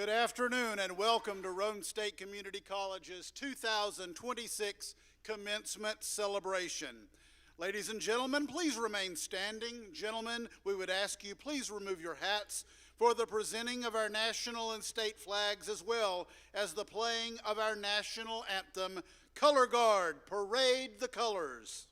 Good afternoon and welcome to Roane State Community College's 2026 Commencement Celebration. Ladies and gentlemen, please remain standing. Gentlemen, we would ask you please remove your hats for the presenting of our national and state flags as well as the playing of our national anthem, Color Guard, Parade the Colors.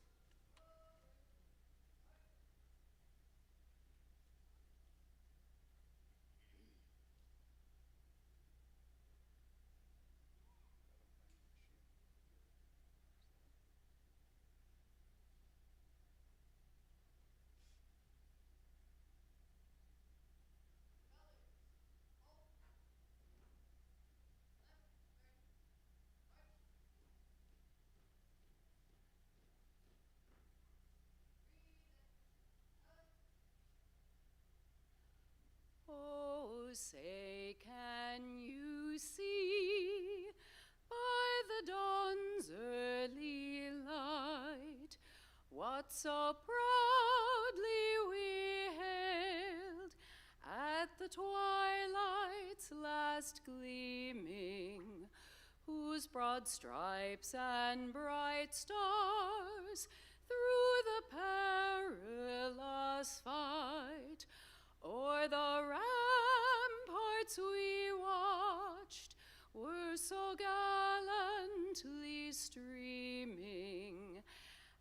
Oh, say, can you see by the dawn's early light what so proudly we hailed at the twilight's last gleaming, whose broad stripes and bright stars through the perilous fight o'er the ramparts we watched were so gallantly streaming,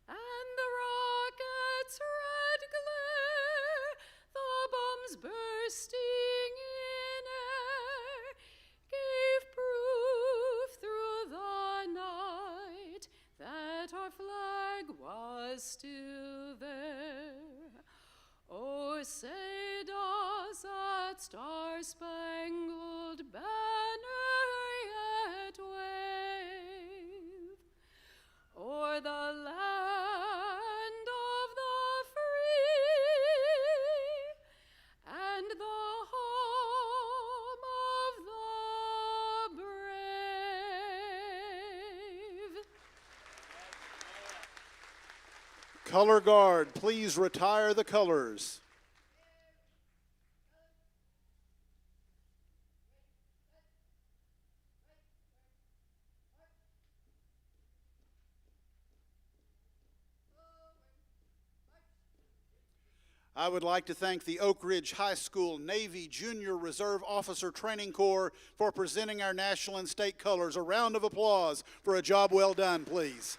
and the rocket's red glare, the bombs bursting in air, gave proof through the night that our flag was still there. Oh, say does that star-spangled banner yet wave o'er the land of the free and the home of the brave? Color Guard, please retire the colors. I would like to thank the Oak Ridge High School Navy Junior Reserve Officer Training Corps for presenting our national and state colors. A round of applause for a job well done, please.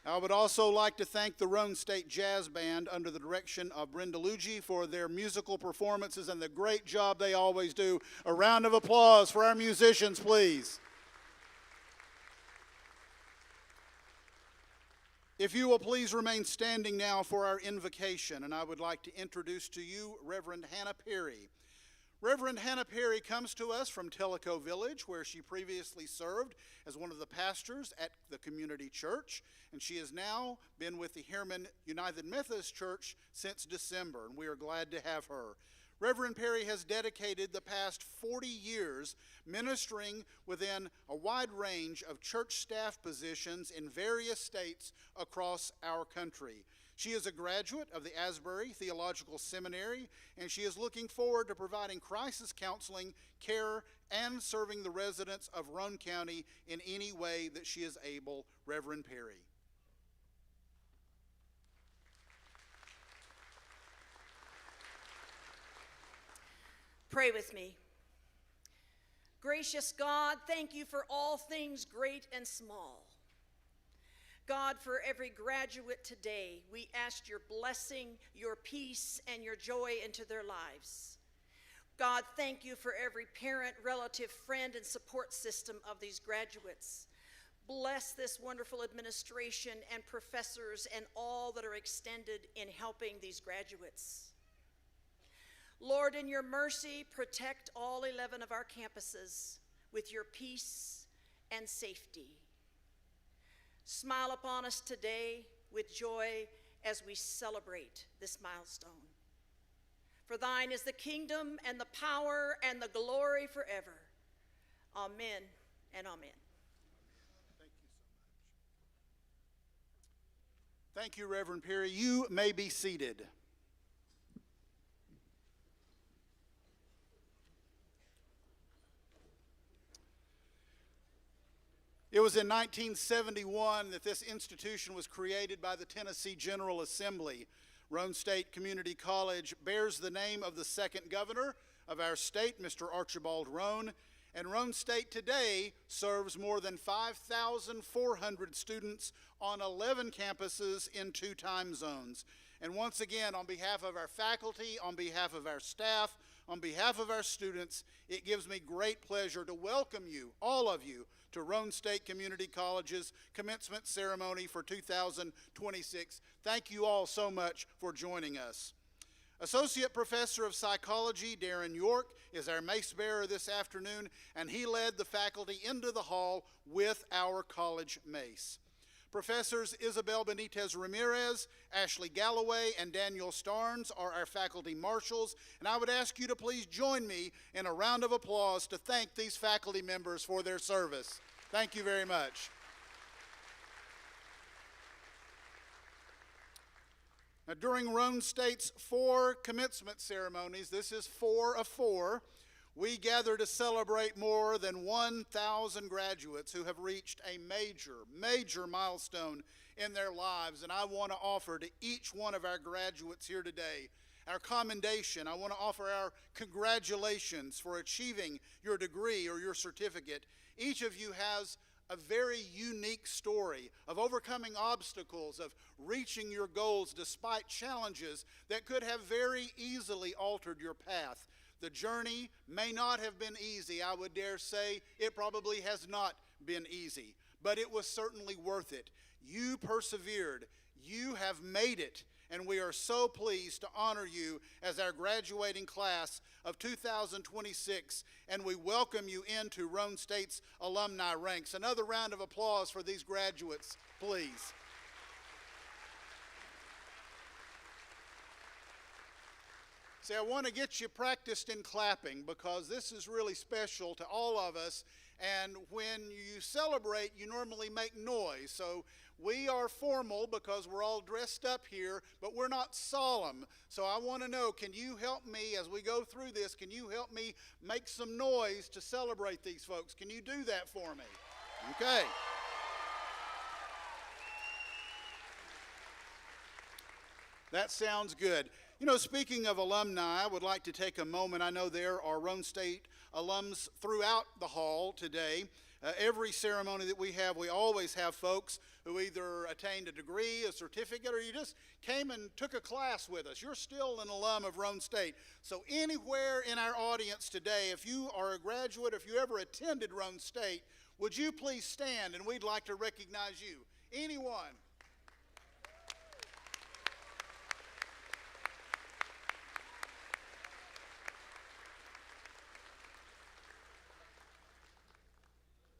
I would also like to thank the Roane State Jazz Band under the direction of Brenda Luigi for their musical performances and the great job they always do. A round of applause for our musicians, please. If you will please remain standing now for our invocation, and I would like to introduce to you Reverend Hannah Perry. Reverend Hannah Perry comes to us from Tellico Village, where she previously served as one of the pastors at the community church, and she has now been with the Harriman United Methodist Church since December, and we are glad to have her. Reverend Perry has dedicated the past 40 years ministering within a wide range of church staff positions in various states across our country. She is a graduate of the Asbury Theological Seminary, and she is looking forward to providing crisis counseling, care, and serving the residents of Roane County in any way that she is able. Reverend Perry. Pray with me. Gracious God, thank you for all things great and small. God, for every graduate today, we ask your blessing, your peace, and your joy into their lives. God, thank you for every parent, relative, friend, and support system of these graduates. Bless this wonderful administration and professors and all that are extended in helping these graduates. Lord, in your mercy, protect all 11 of our campuses with your peace and safety. Smile upon us today with joy as we celebrate this milestone. For thine is the kingdom and the power and the glory forever. Amen and amen. Thank you so much. Thank you, Reverend Perry. You may be seated. was in 1971 that this institution was created by the Tennessee General Assembly. Roane State Community College bears the name of the second governor of our state, Mr. Archibald Roane, and Roane State today serves more than 5,400 students on 11 campuses in 2 time zones. And once again, on behalf of our faculty, on behalf of our staff, on behalf of our students, it gives me great pleasure to welcome you, all of you, to Roane State Community College's commencement ceremony for 2026. Thank you all so much for joining us. Associate Professor of Psychology Darren York is our mace bearer this afternoon, and he led the faculty into the hall with our college mace. Professors Isabel Benitez Ramirez, Ashley Galloway, and Daniel Starnes are our faculty marshals, and I would ask you to please join me in a round of applause to thank these faculty members for their service. Thank you very much. Now, during Roane State's 4 commencement ceremonies, this is 4 of 4, we gather to celebrate more than 1,000 graduates who have reached a major milestone in their lives. And I want to offer to each one of our graduates here today our commendation. I want to offer our congratulations for achieving your degree or your certificate. Each of you has a very unique story of overcoming obstacles, of reaching your goals despite challenges that could have very easily altered your path. The journey may not have been easy. I would dare say it probably has not been easy, but it was certainly worth it. You persevered. You have made it, and we are so pleased to honor you as our graduating class of 2026, and we welcome you into Roane State's alumni ranks. Another round of applause for these graduates, please. See, I want to get you practiced in clapping because this is really special to all of us. And when you celebrate, you normally make noise. So we are formal because we're all dressed up here, but we're not solemn. So I want to know, can you help me as we go through this? Can you help me make some noise to celebrate these folks? Can you do that for me? Okay. That sounds good. You know, speaking of alumni, I would like to take a moment. I know there are Roane State alums throughout the hall today. Every ceremony that we have, we always have folks who either attained a degree, a certificate, or you just came and took a class with us. You're still an alum of Roane State. So anywhere in our audience today, if you are a graduate, if you ever attended Roane State, would you please stand and we'd like to recognize you. Anyone?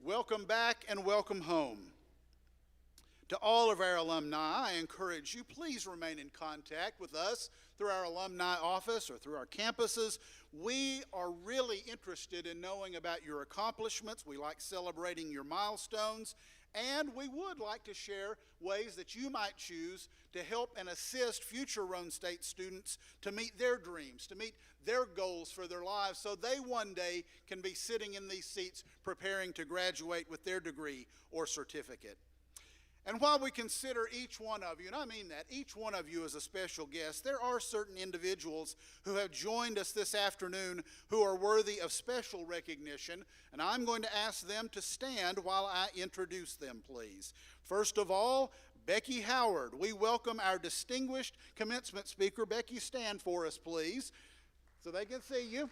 Welcome back and welcome home. To all of our alumni, I encourage you, please remain in contact with us through our alumni office or through our campuses. We are really interested in knowing about your accomplishments. We like celebrating your milestones, and we would like to share ways that you might choose to help and assist future Roane State students to meet their dreams, to meet their goals for their lives, so they one day can be sitting in these seats preparing to graduate with their degree or certificate. And while we consider each one of you, and I mean that, each one of you is a special guest, there are certain individuals who have joined us this afternoon who are worthy of special recognition, and I'm going to ask them to stand while I introduce them, please. First of all, Becky Howard. We welcome our distinguished commencement speaker. Becky, stand for us, please, so they can see you.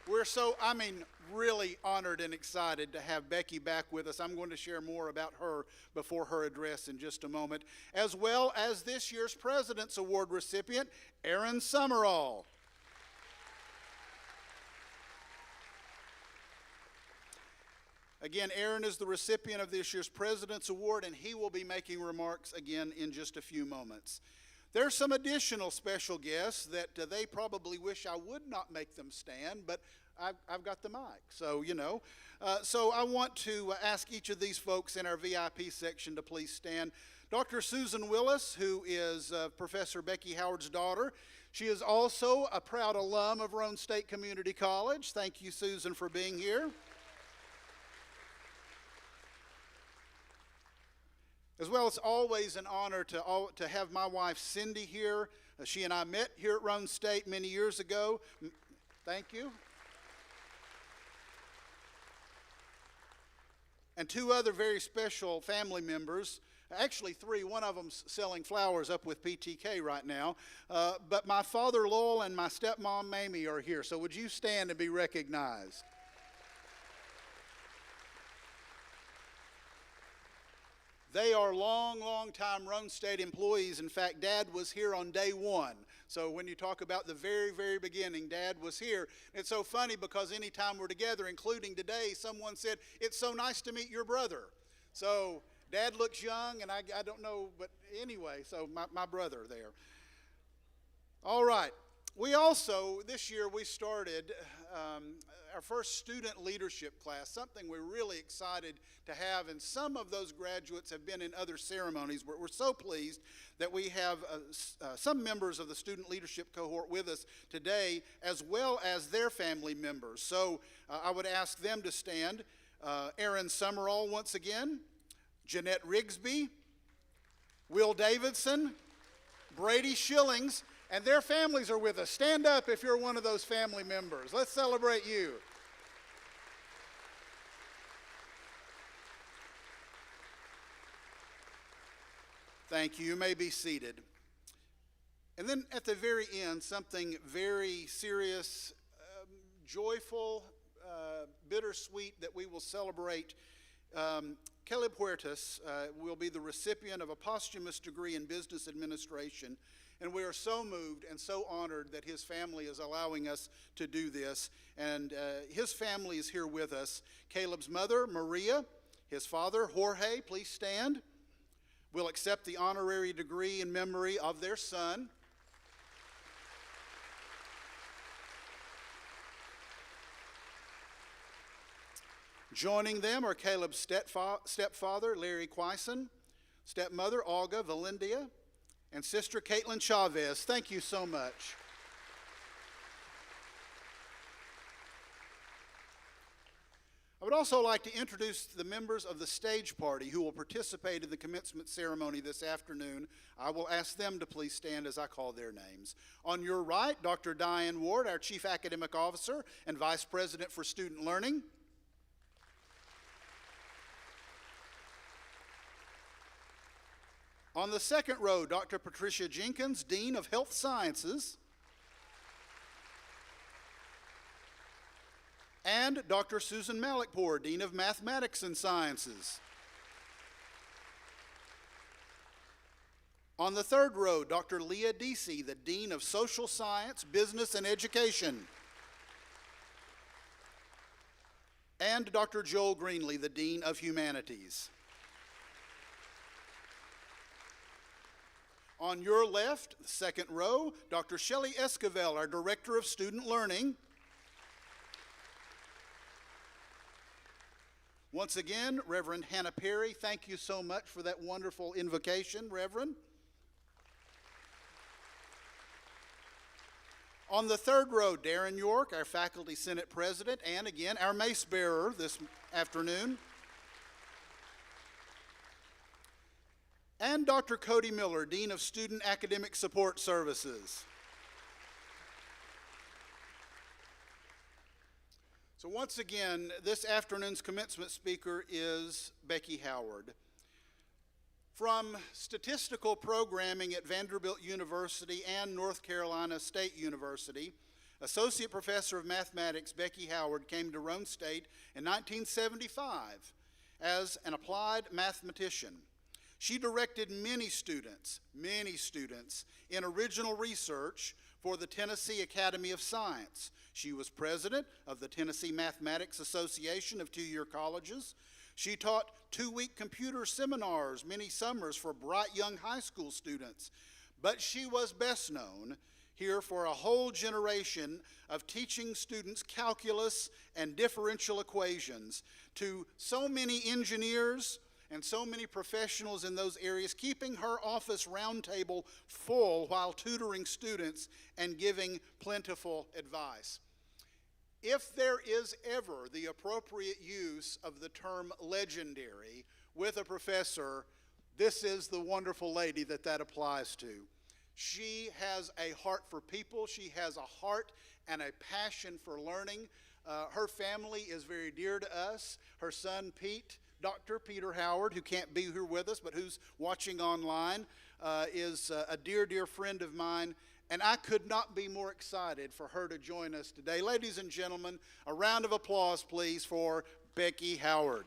We're really honored and excited to have Becky back with us. I'm going to share more about her before her address in just a moment, as well as this year's President's Award recipient, Aaron Summerall. Again, Aaron is the recipient of this year's President's Award, and he will be making remarks again in just a few moments. There are some additional special guests that they probably wish I would not make them stand, but I've got the mic, so you know. So I want to ask each of these folks in our VIP section to please stand. Dr. Susan Willis, who is Professor Becky Howard's daughter. She is also a proud alum of Roane State Community College. Thank you, Susan, for being here. As well, it's always an honor to have my wife Cindy here. She and I met here at Roane State many years ago. Thank you. And two other very special family members, actually three. One of them's selling flowers up with PTK right now. But my father Lowell and my stepmom Mamie are here. So would you stand and be recognized? They are long time Roane State employees. In fact, Dad was here on day one. So when you talk about the very beginning, Dad was here. It's so funny because anytime we're together, including today, someone said, "It's so nice to meet your brother." So Dad looks young, and I don't know, but anyway, so my brother there. All right. We also, this year, we started our first student leadership class, something we're really excited to have, and some of those graduates have been in other ceremonies. We're so pleased that we have some members of the student leadership cohort with us today, as well as their family members. So I would ask them to stand. Aaron Summerall once again, Jeanette Rigsby, Will Davidson, Brady Schillings, and their families are with us. Stand up if you're one of those family members. Let's celebrate you. Thank you. You may be seated. And then at the very end, something very serious, joyful, bittersweet that we will celebrate. Caleb Huertas will be the recipient of a posthumous degree in business administration, and we are so moved and so honored that his family is allowing us to do this. And his family is here with us. Caleb's mother, Maria, his father, Jorge, please stand, will accept the honorary degree in memory of their son. Joining them are Caleb's stepfather, Larry Quison, stepmother, Olga Valendia, and sister Caitlin Chavez. Thank you so much. I would also like to introduce the members of the stage party who will participate in the commencement ceremony this afternoon. I will ask them to please stand as I call their names. On your right, Dr. Diane Ward, our Chief Academic Officer and Vice President for Student Learning. On the second row, Dr. Patricia Jenkins, Dean of Health Sciences. And Dr. Susan Malikpour, Dean of Mathematics and Sciences. On the third row, Dr. Leah Deasy, the Dean of Social Science, Business, and Education. And Dr. Joel Greenlee, the Dean of Humanities. On your left, the second row, Dr. Shelley Esquivel, our Director of Student Learning. Once again, Reverend Hannah Perry, thank you so much for that wonderful invocation, Reverend. On the third row, Darren York, our Faculty Senate President, and again, our mace bearer this afternoon. And Dr. Cody Miller, Dean of Student Academic Support Services. So once again, this afternoon's commencement speaker is Becky Howard. From statistical programming at Vanderbilt University and North Carolina State University, Associate Professor of Mathematics Becky Howard came to Roane State in 1975 as an applied mathematician. She directed many students in original research for the Tennessee Academy of Science. She was president of the Tennessee Mathematics Association of two-year colleges. She taught two-week computer seminars many summers for bright young high school students. But she was best known here for a whole generation of teaching students calculus and differential equations to so many engineers and so many professionals in those areas, keeping her office roundtable full while tutoring students and giving plentiful advice. If there is ever the appropriate use of the term legendary with a professor, this is the wonderful lady that applies to. She has a heart for people. She has a heart and a passion for learning. Her family is very dear to us. Her son, Pete, Dr. Peter Howard, who can't be here with us, but who's watching online, is a dear, dear friend of mine. And I could not be more excited for her to join us today. Ladies and gentlemen, a round of applause, please, for Becky Howard.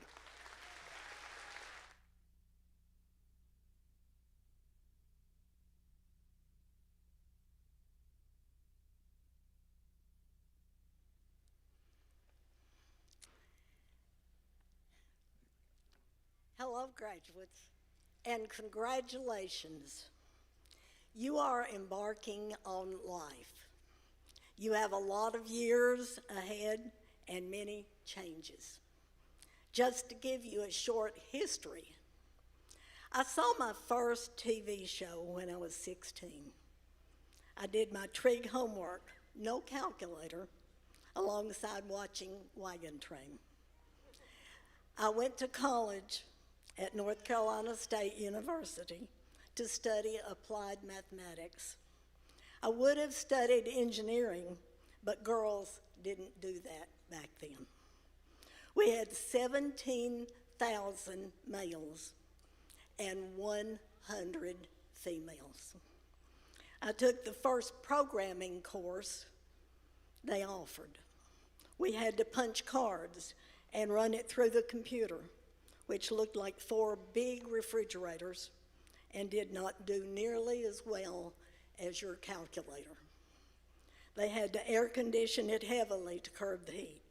Hello, graduates, and congratulations. You are embarking on life. You have a lot of years ahead and many changes. Just to give you a short history, I saw my first TV show when I was 16. I did my trig homework, no calculator, alongside watching Wagon Train. I went to college at North Carolina State University to study applied mathematics. I would have studied engineering, but girls didn't do that back then. We had 17,000 males and 100 females. I took the first programming course they offered. We had to punch cards and run it through the computer, which looked like 4 big refrigerators and did not do nearly as well as your calculator. They had to air condition it heavily to curb the heat.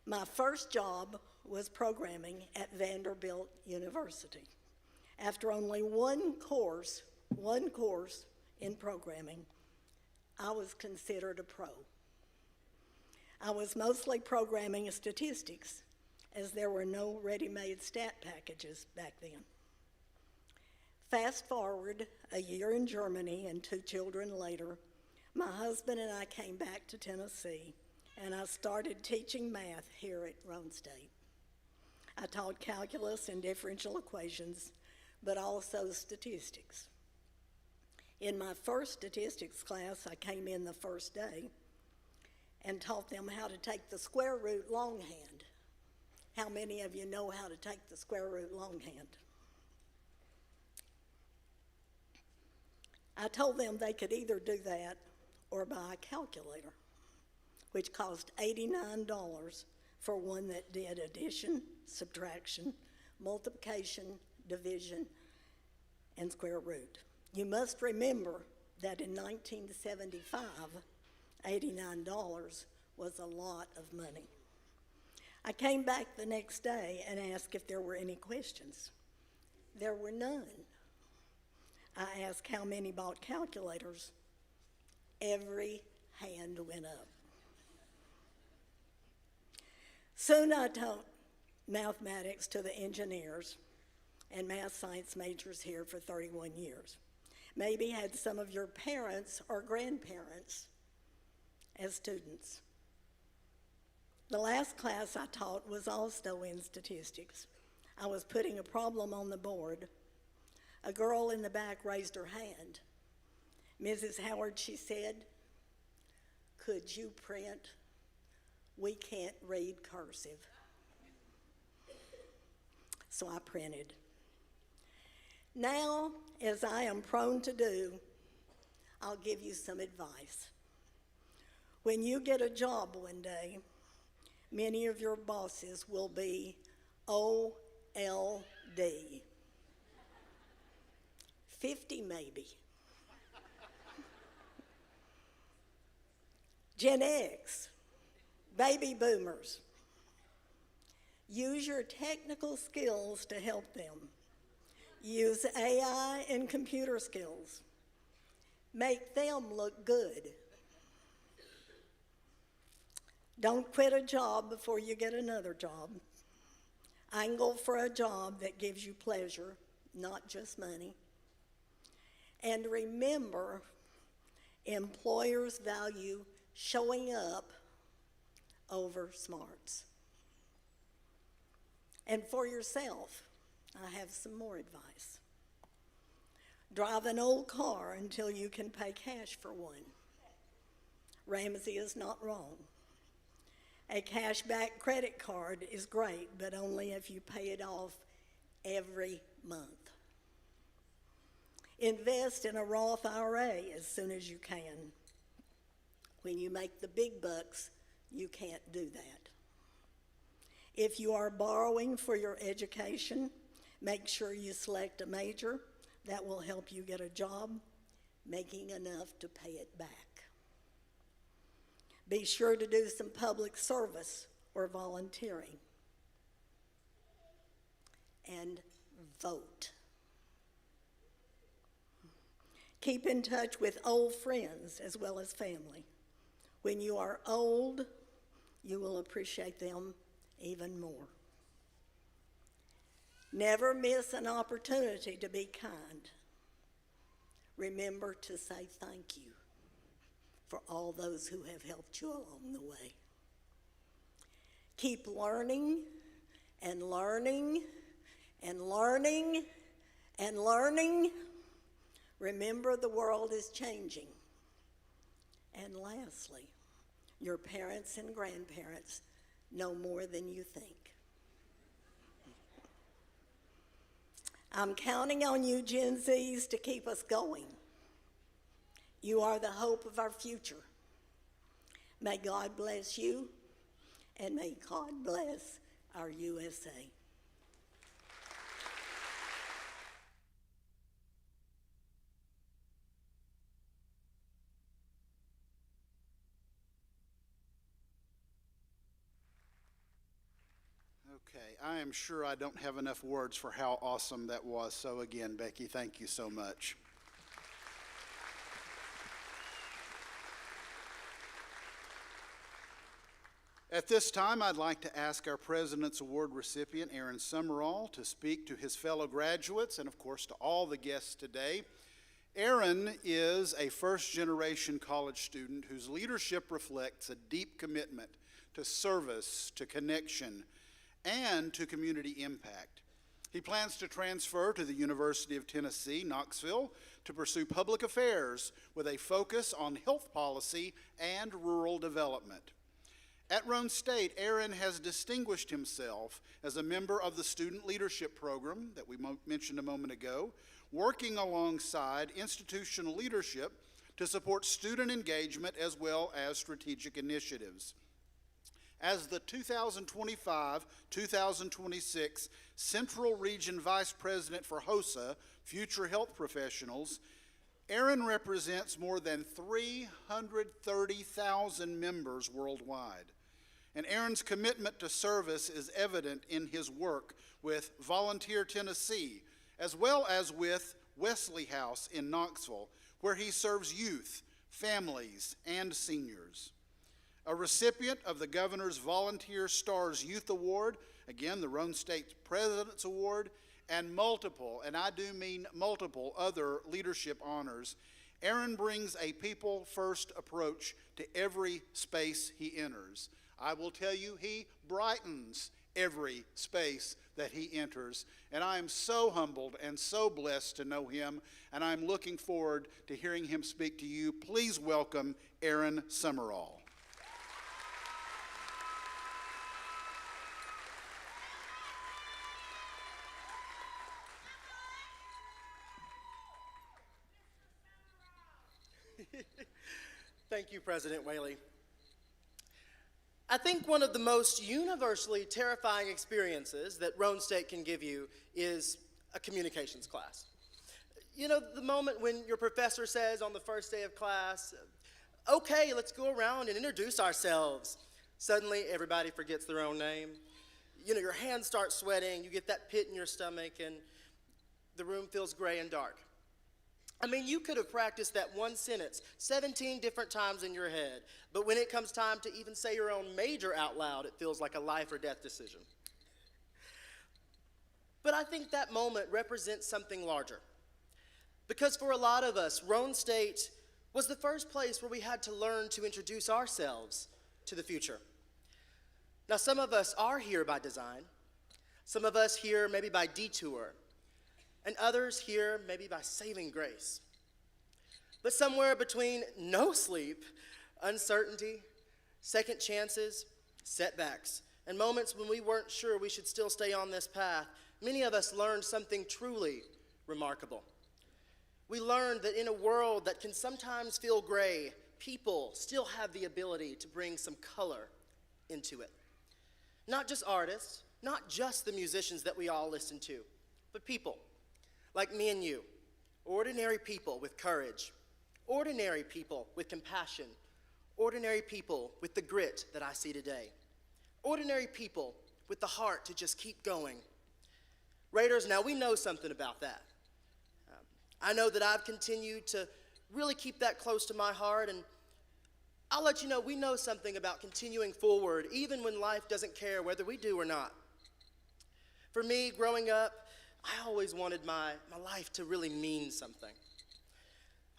My first job was programming at Vanderbilt University. After only one course in programming, I was considered a pro. I was mostly programming statistics, as there were no ready-made stat packages back then. Fast forward a year in Germany and 2 children later, my husband and I came back to Tennessee, and I started teaching math here at Roane State. I taught calculus and differential equations, but also statistics. In my first statistics class, I came in the first day and taught them how to take the square root longhand. How many of you know how to take the square root longhand? I told them they could either do that or buy a calculator, which cost $89 for one that did addition, subtraction, multiplication, division, and square root. You must remember that in 1975, $89 was a lot of money. I came back the next day and asked if there were any questions. There were none. I asked how many bought calculators. Every hand went up. Soon I taught mathematics to the engineers and math science majors here for 31 years. Maybe had some of your parents or grandparents as students. The last class I taught was also in statistics. I was putting a problem on the board. A girl in the back raised her hand. Mrs. Howard, she said, "Could you print? We can't read cursive." So I printed. Now, as I am prone to do, I'll give you some advice. When you get a job one day, many of your bosses will be OLD. 50 maybe. Gen X, baby boomers. Use your technical skills to help them. Use AI and computer skills. Make them look good. Don't quit a job before you get another job. Angle for a job that gives you pleasure, not just money. And remember, employers value showing up over smarts. And for yourself, I have some more advice. Drive an old car until you can pay cash for one. Ramsey is not wrong. A cashback credit card is great, but only if you pay it off every month. Invest in a Roth IRA as soon as you can. When you make the big bucks, you can't do that. If you are borrowing for your education, make sure you select a major that will help you get a job, making enough to pay it back. Be sure to do some public service or volunteering. And vote. Keep in touch with old friends as well as family. When you are old, you will appreciate them even more. Never miss an opportunity to be kind. Remember to say thank you for all those who have helped you along the way. Keep learning and learning and learning and learning. Remember, the world is changing. And lastly, your parents and grandparents know more than you think. I'm counting on you, Gen Zs, to keep us going. You are the hope of our future. May God bless you, and may God bless our USA. Okay, I am sure I don't have enough words for how awesome that was. So again, Becky, thank you so much. At this time, I'd like to ask our President's Award recipient, Aaron Summerall, to speak to his fellow graduates and, of course, to all the guests today. Aaron is a first-generation college student whose leadership reflects a deep commitment to service, to connection, and to community impact. He plans to transfer to the University of Tennessee, Knoxville, to pursue public affairs with a focus on health policy and rural development. At Roane State, Aaron has distinguished himself as a member of the Student Leadership Program that we mentioned a moment ago, working alongside institutional leadership to support student engagement as well as strategic initiatives. As the 2025-2026 Central Region Vice President for HOSA, Future Health Professionals, Aaron represents more than 330,000 members worldwide. And Aaron's commitment to service is evident in his work with Volunteer Tennessee, as well as with Wesley House in Knoxville, where he serves youth, families, and seniors. A recipient of the Governor's Volunteer Stars Youth Award, again, the Roane State President's Award, and multiple, and I do mean multiple, other leadership honors, Aaron brings a people-first approach to every space he enters. I will tell you, he brightens every space that he enters, and I am so humbled and so blessed to know him, and I'm looking forward to hearing him speak to you. Please welcome Aaron Summerall. Thank you, President Whaley. I think one of the most universally terrifying experiences that Roane State can give you is a communications class. You know, the moment when your professor says on the first day of class, okay, let's go around and introduce ourselves. Suddenly, everybody forgets their own name. You know, your hands start sweating, you get that pit in your stomach, and the room feels gray and dark. I mean, you could have practiced that one sentence 17 different times in your head, but when it comes time to even say your own major out loud, it feels like a life or death decision. But I think that moment represents something larger. Because for a lot of us, Roane State was the first place where we had to learn to introduce ourselves to the future. Now, some of us are here by design. Some of us here maybe by detour, and others here maybe by saving grace. But somewhere between no sleep, uncertainty, second chances, setbacks, and moments when we weren't sure we should still stay on this path, many of us learned something truly remarkable. We learned that in a world that can sometimes feel gray, people still have the ability to bring some color into it. Not just artists, not just the musicians that we all listen to, but people like me and you, ordinary people with courage, ordinary people with compassion, ordinary people with the grit that I see today, ordinary people with the heart to just keep going. Raiders, now we know something about that. I know that I've continued to really keep that close to my heart, and I'll let you know we know something about continuing forward even when life doesn't care whether we do or not. For me, growing up, I always wanted my life to really mean something.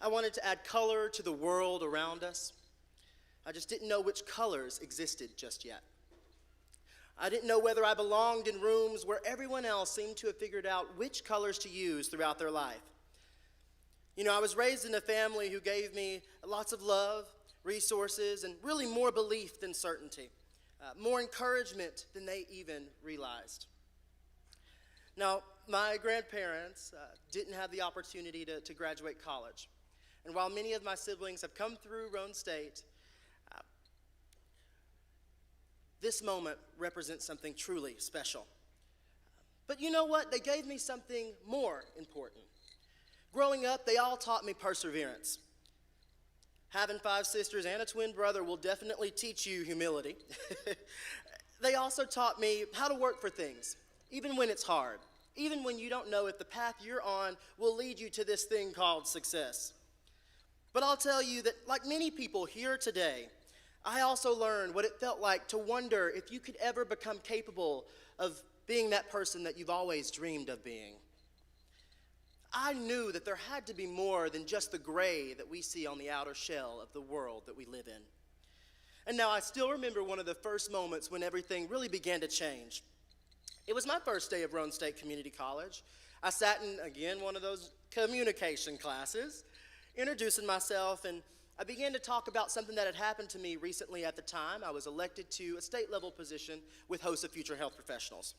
I wanted to add color to the world around us. I just didn't know which colors existed just yet. I didn't know whether I belonged in rooms where everyone else seemed to have figured out which colors to use throughout their life. You know, I was raised in a family who gave me lots of love, resources, and really more belief than certainty, more encouragement than they even realized. Now, my grandparents didn't have the opportunity to graduate college. And while many of my siblings have come through Roane State, this moment represents something truly special. But you know what? They gave me something more important. Growing up, they all taught me perseverance. Having 5 sisters and a twin brother will definitely teach you humility. They also taught me how to work for things, even when it's hard, even when you don't know if the path you're on will lead you to this thing called success. But I'll tell you that, like many people here today, I also learned what it felt like to wonder if you could ever become capable of being that person that you've always dreamed of being. I knew that there had to be more than just the gray that we see on the outer shell of the world that we live in. And now I still remember one of the first moments when everything really began to change. It was my first day of Roane State Community College. I sat in, again, one of those communication classes, introducing myself, and I began to talk about something that had happened to me recently at the time. I was elected to a state-level position with hosts of future health professionals.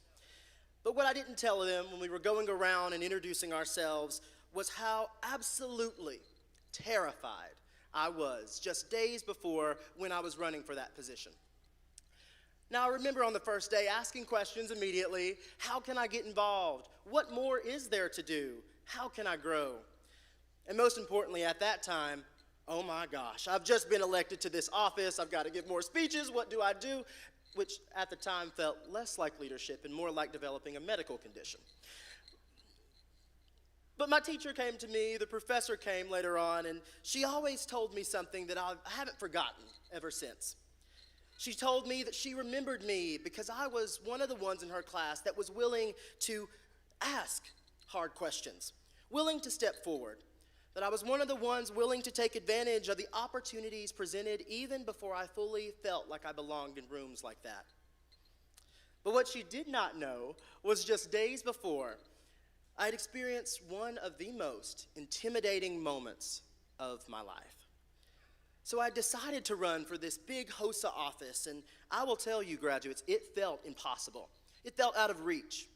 But what I didn't tell them when we were going around and introducing ourselves was how absolutely terrified I was just days before when I was running for that position. Now, I remember on the first day asking questions immediately. How can I get involved? What more is there to do? How can I grow? And most importantly, at that time, oh my gosh, I've just been elected to this office. I've got to give more speeches. What do I do? Which at the time felt less like leadership and more like developing a medical condition. But my teacher came to me, the professor came later on, and she always told me something that I haven't forgotten ever since. She told me that she remembered me because I was one of the ones in her class that was willing to ask hard questions, willing to step forward, that I was one of the ones willing to take advantage of the opportunities presented even before I fully felt like I belonged in rooms like that. But what she did not know was just days before, I had experienced one of the most intimidating moments of my life. So I decided to run for this big HOSA office, and I will tell you, graduates, it felt impossible. It felt out of reach.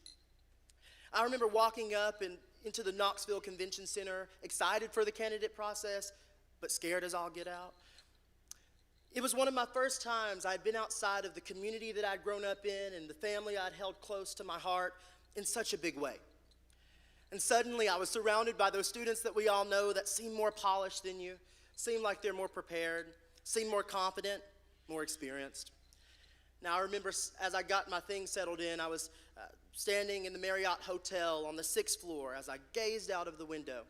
I remember walking up into the Knoxville Convention Center, excited for the candidate process, but scared as all get out. It was one of my first times I'd been outside of the community that I'd grown up in and the family I'd held close to my heart in such a big way. And suddenly I was surrounded by those students that we all know that seem more polished than you, seem like they're more prepared, seem more confident, more experienced. Now I remember as I got my things settled in, I was standing in the Marriott Hotel on the 6th floor as I gazed out of the window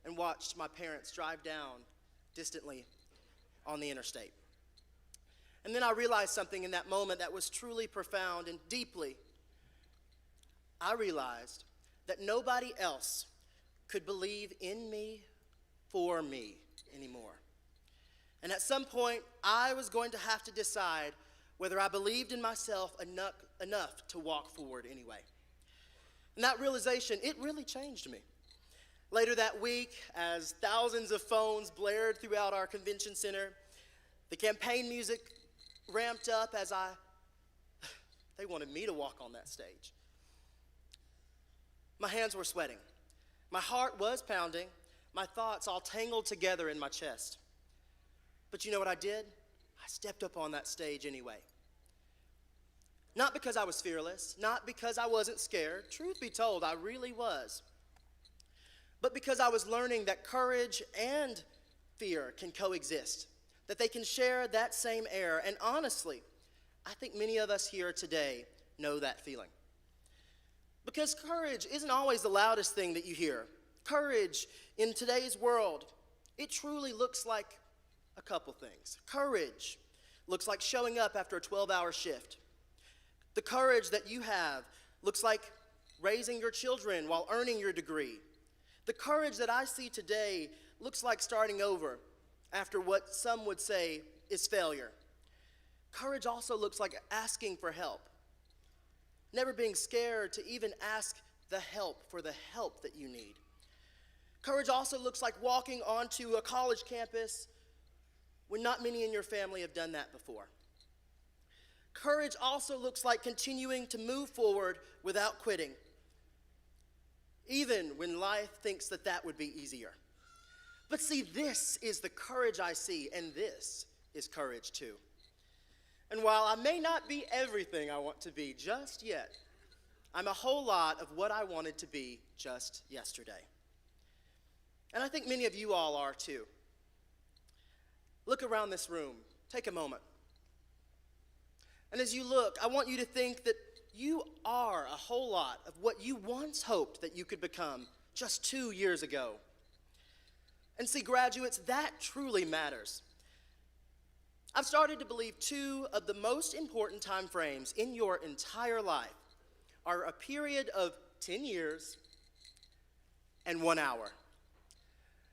and watched my parents drive down distantly on the interstate. And then I realized something in that moment that was truly profound and deeply. I realized that nobody else could believe in me for me anymore. And at some point, I was going to have to decide whether I believed in myself enough to walk forward anyway. And that realization, it really changed me. Later that week, as thousands of phones blared throughout our convention center, the campaign music ramped up as they wanted me to walk on that stage. My hands were sweating. My heart was pounding. My thoughts all tangled together in my chest. But you know what I did? I stepped up on that stage anyway. Not because I was fearless, not because I wasn't scared. Truth be told, I really was. But because I was learning that courage and fear can coexist, that they can share that same air. And honestly, I think many of us here today know that feeling. Because courage isn't always the loudest thing that you hear. Courage in today's world, it truly looks like a couple things. Courage looks like showing up after a 12-hour shift. The courage that you have looks like raising your children while earning your degree. The courage that I see today looks like starting over after what some would say is failure. Courage also looks like asking for help. Never being scared to even ask the help for the help that you need. Courage also looks like walking onto a college campus when not many in your family have done that before. Courage also looks like continuing to move forward without quitting, even when life thinks that that would be easier. But see, this is the courage I see, and this is courage too. And while I may not be everything I want to be just yet, I'm a whole lot of what I wanted to be just yesterday. And I think many of you all are too. Look around this room. Take a moment. And as you look, I want you to think that you are a whole lot of what you once hoped that you could become just 2 years ago. And see, graduates, that truly matters. I've started to believe two of the most important time frames in your entire life are a period of 10 years and 1 hour.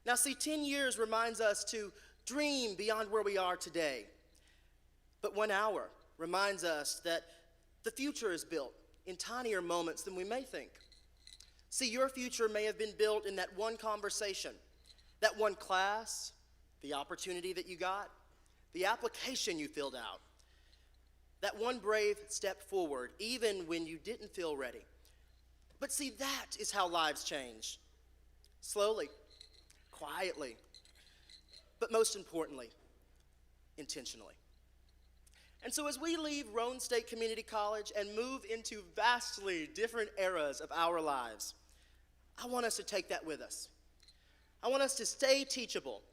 Now see, 10 years reminds us to dream beyond where we are today. But 1 hour reminds us that the future is built in tinier moments than we may think. See, your future may have been built in that one conversation, that one class, the opportunity that you got, the application you filled out, that one brave step forward, even when you didn't feel ready. But see, that is how lives change. Slowly, quietly, but most importantly, intentionally. And so as we leave Roane State Community College and move into vastly different eras of our lives, I want us to take that with us. I want us to stay teachable.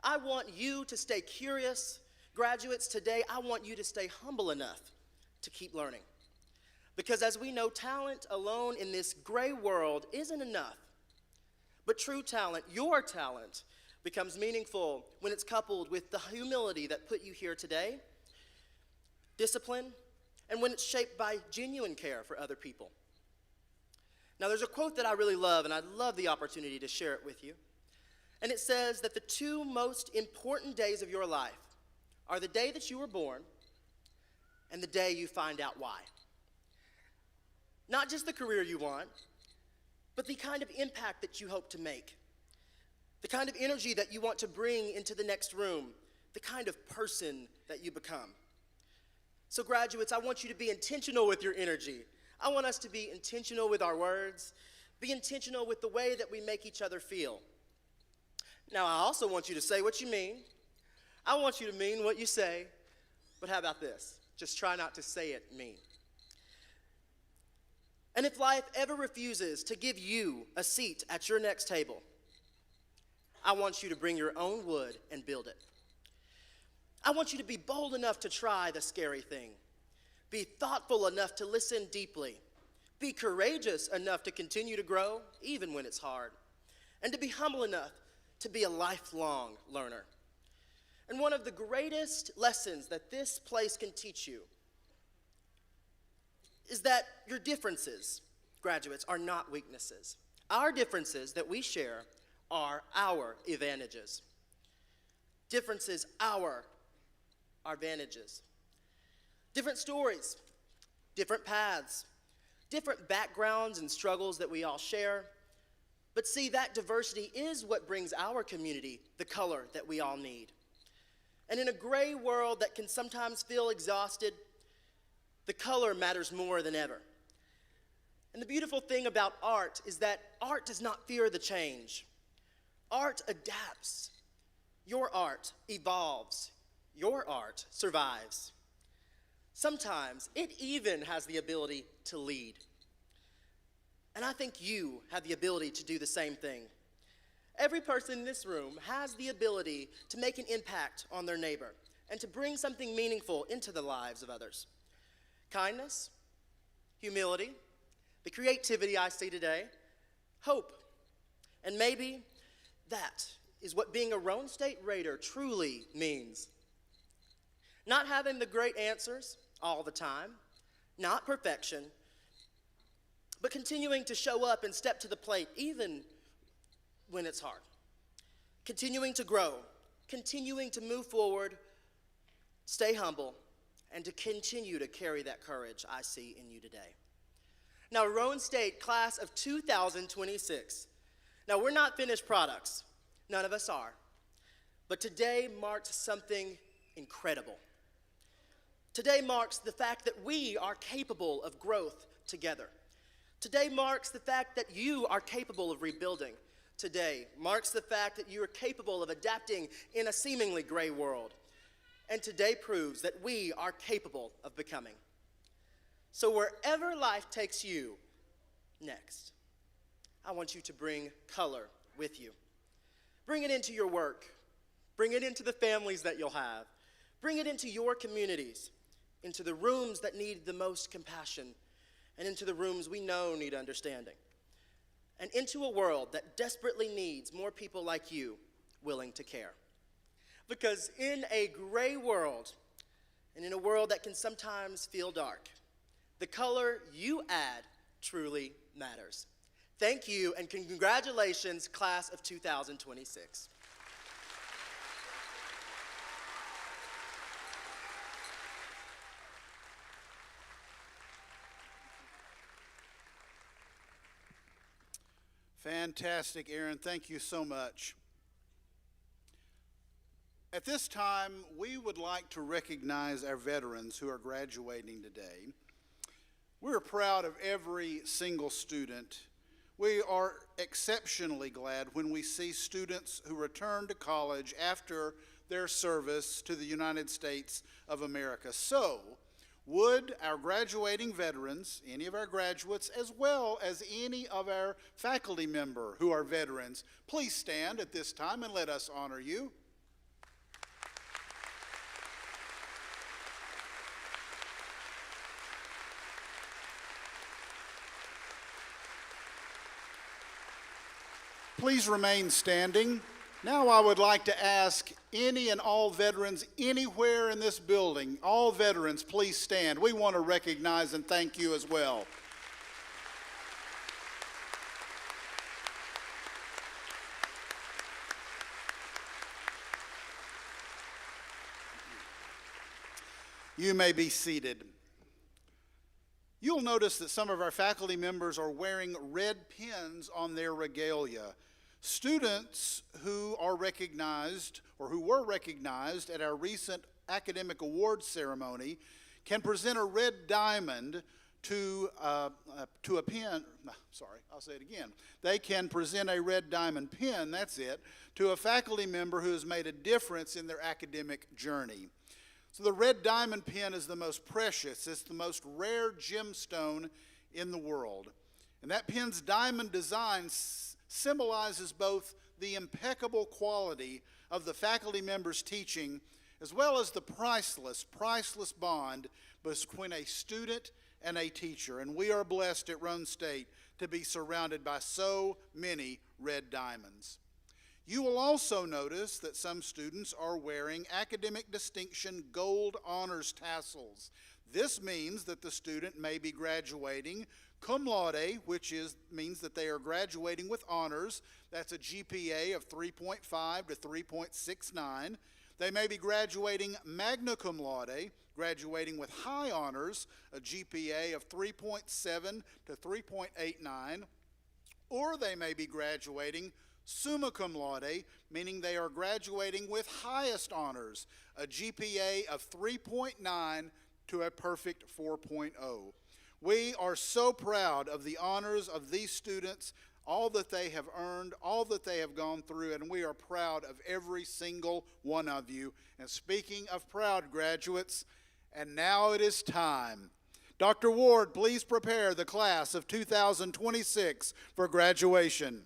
I want you to stay curious. Graduates, today, I want you to stay humble enough to keep learning. Because as we know, talent alone in this gray world isn't enough. But true talent, your talent, becomes meaningful when it's coupled with the humility that put you here today, discipline, and when it's shaped by genuine care for other people. Now, there's a quote that I really love, and I'd love the opportunity to share it with you. And it says that the two most important days of your life are the day that you were born and the day you find out why. Not just the career you want, but the kind of impact that you hope to make, the kind of energy that you want to bring into the next room, the kind of person that you become. So graduates, I want you to be intentional with your energy. I want us to be intentional with our words, be intentional with the way that we make each other feel. Now, I also want you to say what you mean. I want you to mean what you say, but how about this? Just try not to say it mean. And if life ever refuses to give you a seat at your next table, I want you to bring your own wood and build it. I want you to be bold enough to try the scary thing. Be thoughtful enough to listen deeply. Be courageous enough to continue to grow, even when it's hard. And to be humble enough to be a lifelong learner. And one of the greatest lessons that this place can teach you is that your differences, graduates, are not weaknesses. Our differences that we share are our advantages. Differences are our advantages. Different stories, different paths, different backgrounds and struggles that we all share. But see, that diversity is what brings our community the color that we all need. And in a gray world that can sometimes feel exhausted, the color matters more than ever. And the beautiful thing about art is that art does not fear the change. Art adapts. Your art evolves. Your art survives. Sometimes it even has the ability to lead. And I think you have the ability to do the same thing. Every person in this room has the ability to make an impact on their neighbor and to bring something meaningful into the lives of others. Kindness, humility, the creativity I see today, hope, and maybe that is what being a Roane State Raider truly means. Not having the great answers all the time, not perfection, but continuing to show up and step to the plate even when it's hard. Continuing to grow, continuing to move forward, stay humble, and to continue to carry that courage I see in you today. Now, Roane State, class of 2026. Now, we're not finished products. None of us are. But today marks something incredible. Today marks the fact that we are capable of growth together. Today marks the fact that you are capable of rebuilding. Today marks the fact that you are capable of adapting in a seemingly gray world. And today proves that we are capable of becoming. So wherever life takes you next, I want you to bring color with you. Bring it into your work. Bring it into the families that you'll have. Bring it into your communities, into the rooms that need the most compassion, and into the rooms we know need understanding, and into a world that desperately needs more people like you willing to care. Because in a gray world, and in a world that can sometimes feel dark, the color you add truly matters. Thank you, and congratulations, class of 2026. Fantastic, Aaron. Thank you so much. At this time, we would like to recognize our veterans who are graduating today. We're proud of every single student. We are exceptionally glad when we see students who return to college after their service to the United States of America. So, would our graduating veterans, any of our graduates, as well as any of our faculty member who are veterans, please stand at this time and let us honor you. Please remain standing. Now I would like to ask any and all veterans anywhere in this building, all veterans, please stand. We want to recognize and thank you as well. You may be seated. You'll notice that some of our faculty members are wearing red pins on their regalia. Students who are recognized or who were recognized at our recent academic awards ceremony can present a red diamond to a pin. Sorry, I'll say it again. They can present a red diamond pin, that's it, to a faculty member who has made a difference in their academic journey. So the red diamond pin is the most precious. It's the most rare gemstone in the world. And that pin's diamond design symbolizes both the impeccable quality of the faculty member's teaching as well as the priceless bond between a student and a teacher. And we are blessed at Roane State to be surrounded by so many red diamonds. You will also notice that some students are wearing academic distinction gold honors tassels. This means that the student may be graduating cum laude, which means that they are graduating with honors. That's a GPA of 3.5 to 3.69. They may be graduating magna cum laude, graduating with high honors, a GPA of 3.7 to 3.89, or they may be graduating summa cum laude, meaning they are graduating with highest honors, a GPA of 3.9 to a perfect 4.0. We are so proud of the honors of these students, all that they have earned, all that they have gone through, and we are proud of every single one of you. And speaking of proud graduates, and now it is time. Dr. Ward, please prepare the class of 2026 for graduation.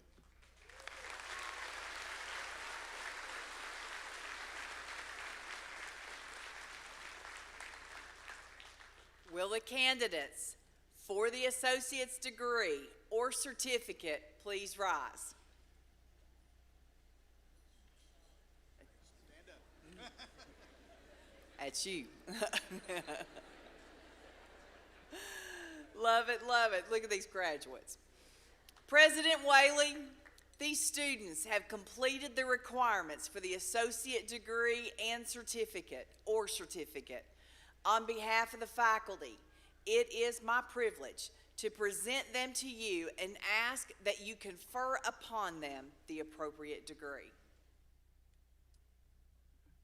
Will the candidates for the associate's degree or certificate please rise? Stand up. That's you. Love it, love it. Look at these graduates. President Whaley, these students have completed the requirements for the associate degree and certificate or certificate. On behalf of the faculty, it is my privilege to present them to you and ask that you confer upon them the appropriate degree.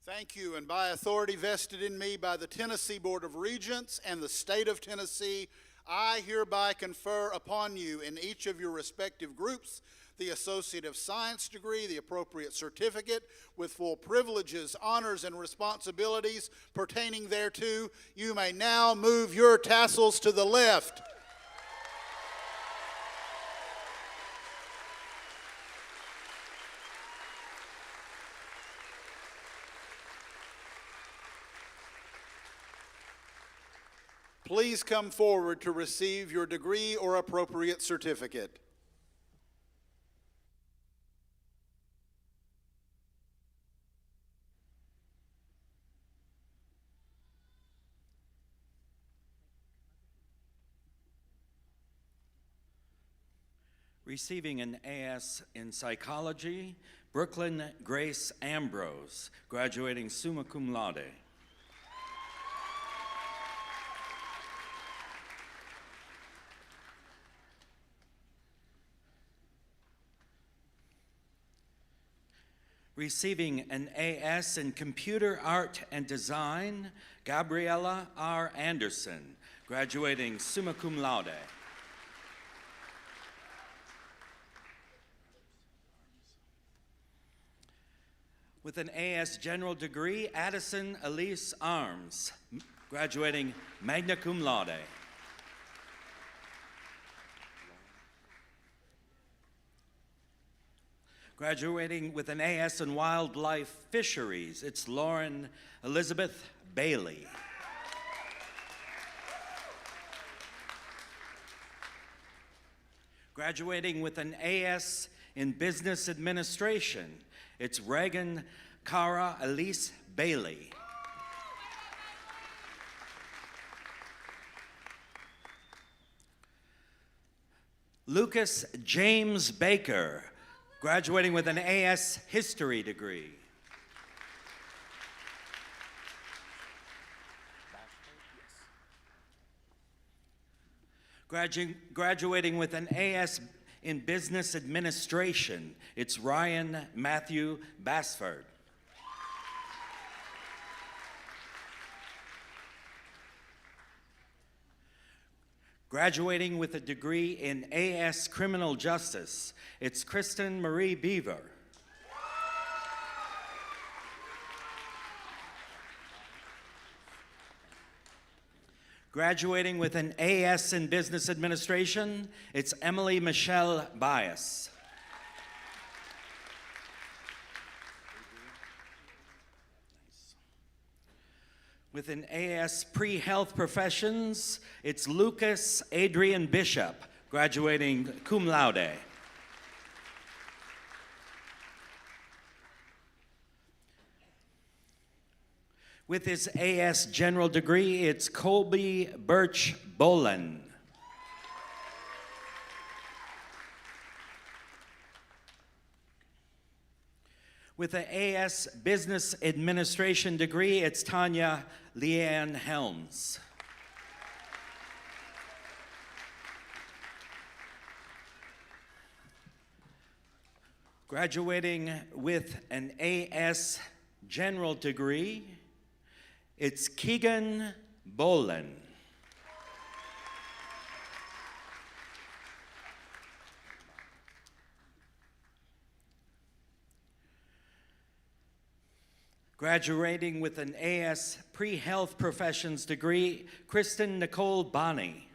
Thank you, and by authority vested in me by the Tennessee Board of Regents and the state of Tennessee, I hereby confer upon you in each of your respective groups the Associate of Science degree, the appropriate certificate, with full privileges, honors, and responsibilities pertaining thereto. You may now move your tassels to the left. Please come forward to receive your degree or appropriate certificate. Receiving an AS in Psychology, Brooklyn Grace Ambrose, graduating summa cum laude. Receiving an AS in Computer Art and Design, Gabriella R. Anderson, graduating summa cum laude. With an AS General degree, Addison Elise Arms, graduating magna cum laude. Graduating with an AS in Wildlife Fisheries, it's Lauren Elizabeth Bailey. Graduating with an AS in Business Administration, it's Reagan Cara Elise Bailey. Lucas James Baker, graduating with an AS History degree. Graduating with an AS in Business Administration, it's Ryan Matthew Basford. Graduating with a degree in AS Criminal Justice, it's Kristen Marie Beaver. Graduating with an AS in Business Administration, it's Emily Michelle Bias. With an AS Pre-Health Professions, it's Lucas Adrian Bishop, graduating cum laude. With his AS General degree, it's Colby Birch Boland. With an AS Business Administration degree, it's Tanya Leanne Helms. Graduating with an AS General degree, it's Keegan Bolin. Graduating with an AS Pre-Health Professions degree, Kristen Nicole Bonney.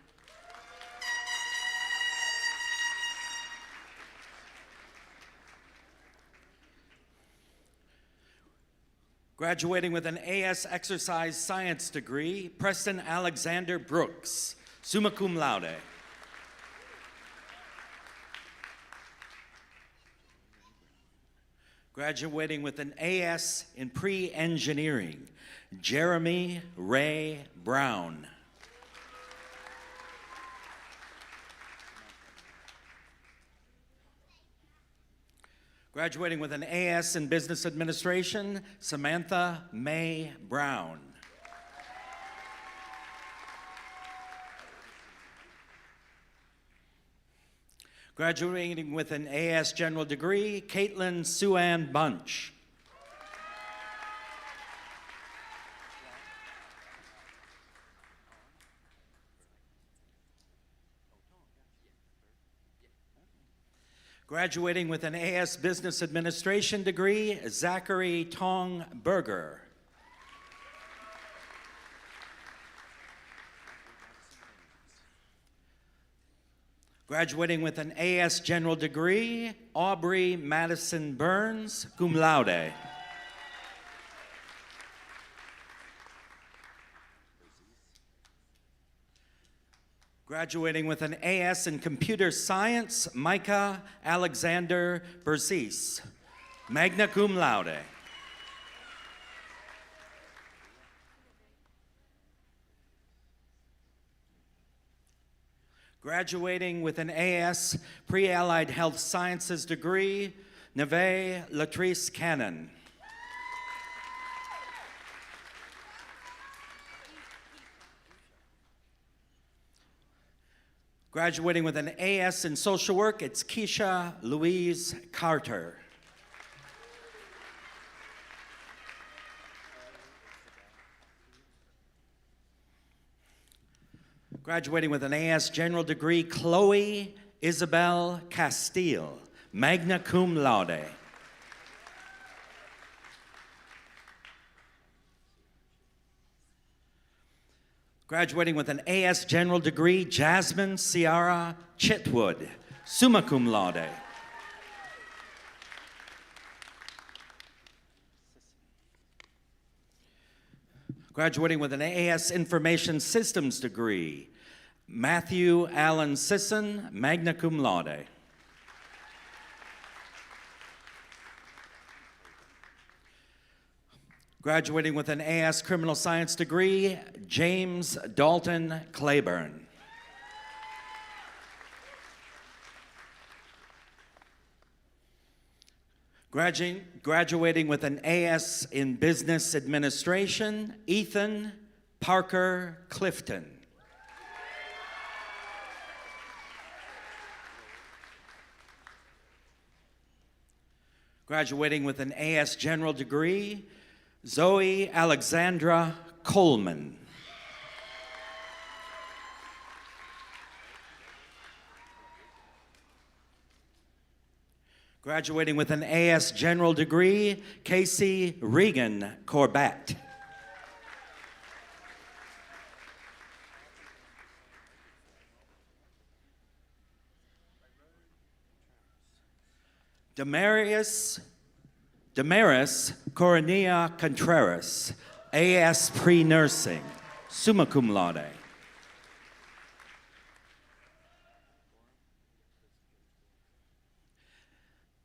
Graduating with an AS Exercise Science degree, Preston Alexander Brooks, summa cum laude. Graduating with an AS in Pre-Engineering, Jeremy Ray Brown. Graduating with an AS in Business Administration, Samantha May Brown. Graduating with an AS General degree, Caitlin Suann Bunch. Graduating with an AS Business Administration degree, Zachary Tong Berger. Graduating with an AS General degree, Aubrey Madison Burns, cum laude. Graduating with an AS in Computer Science, Micah Alexander Berzis, magna cum laude. Graduating with an AS Pre-Allied Health Sciences degree, Neve Latrice Cannon. Graduating with an AS in Social Work, it's Keisha Louise Carter. Graduating with an AS General degree, Chloe Isabel Castile, magna cum laude. Graduating with an AS General degree, Jasmine Ciara Chitwood, summa cum laude. Graduating with an AS Information Systems degree, Matthew Allen Sisson, magna cum laude. Graduating with an AS Criminal Science degree, James Dalton Claiborne. Graduating with an AS in Business Administration, Ethan Parker Clifton. Graduating with an AS General degree, Zoe Alexandra Coleman. Graduating with an AS General degree, Casey Regan Corbett. Damaris Coronilla Contreras, AS Pre-Nursing, summa cum laude.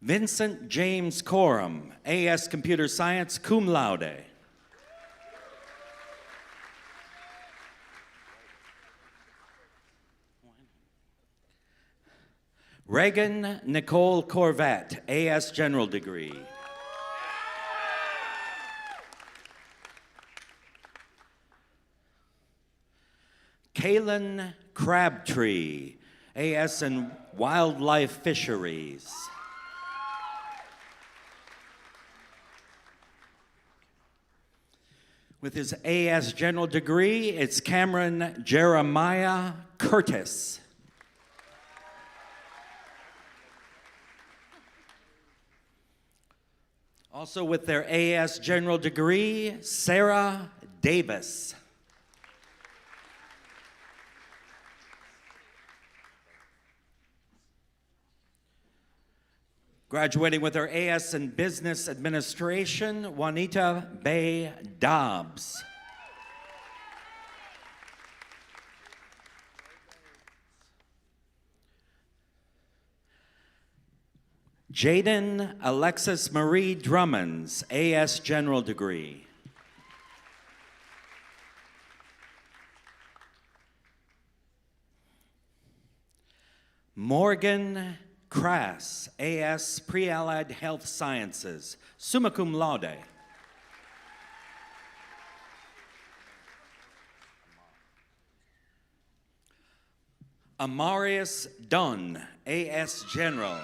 Vincent James Coram, AS Computer Science, cum laude. Reagan Nicole Corvette, AS General degree. Kaylin Crabtree, AS in Wildlife Fisheries. With his AS General degree, it's Cameron Jeremiah Curtis. Also with their AS General degree, Sarah Davis. Graduating with her AS in Business Administration, Juanita Bay Dobbs. Jaden Alexis Marie Drummonds, AS General degree. Morgan Crass, AS Pre-Allied Health Sciences, summa cum laude. Amarius Dunn, AS General.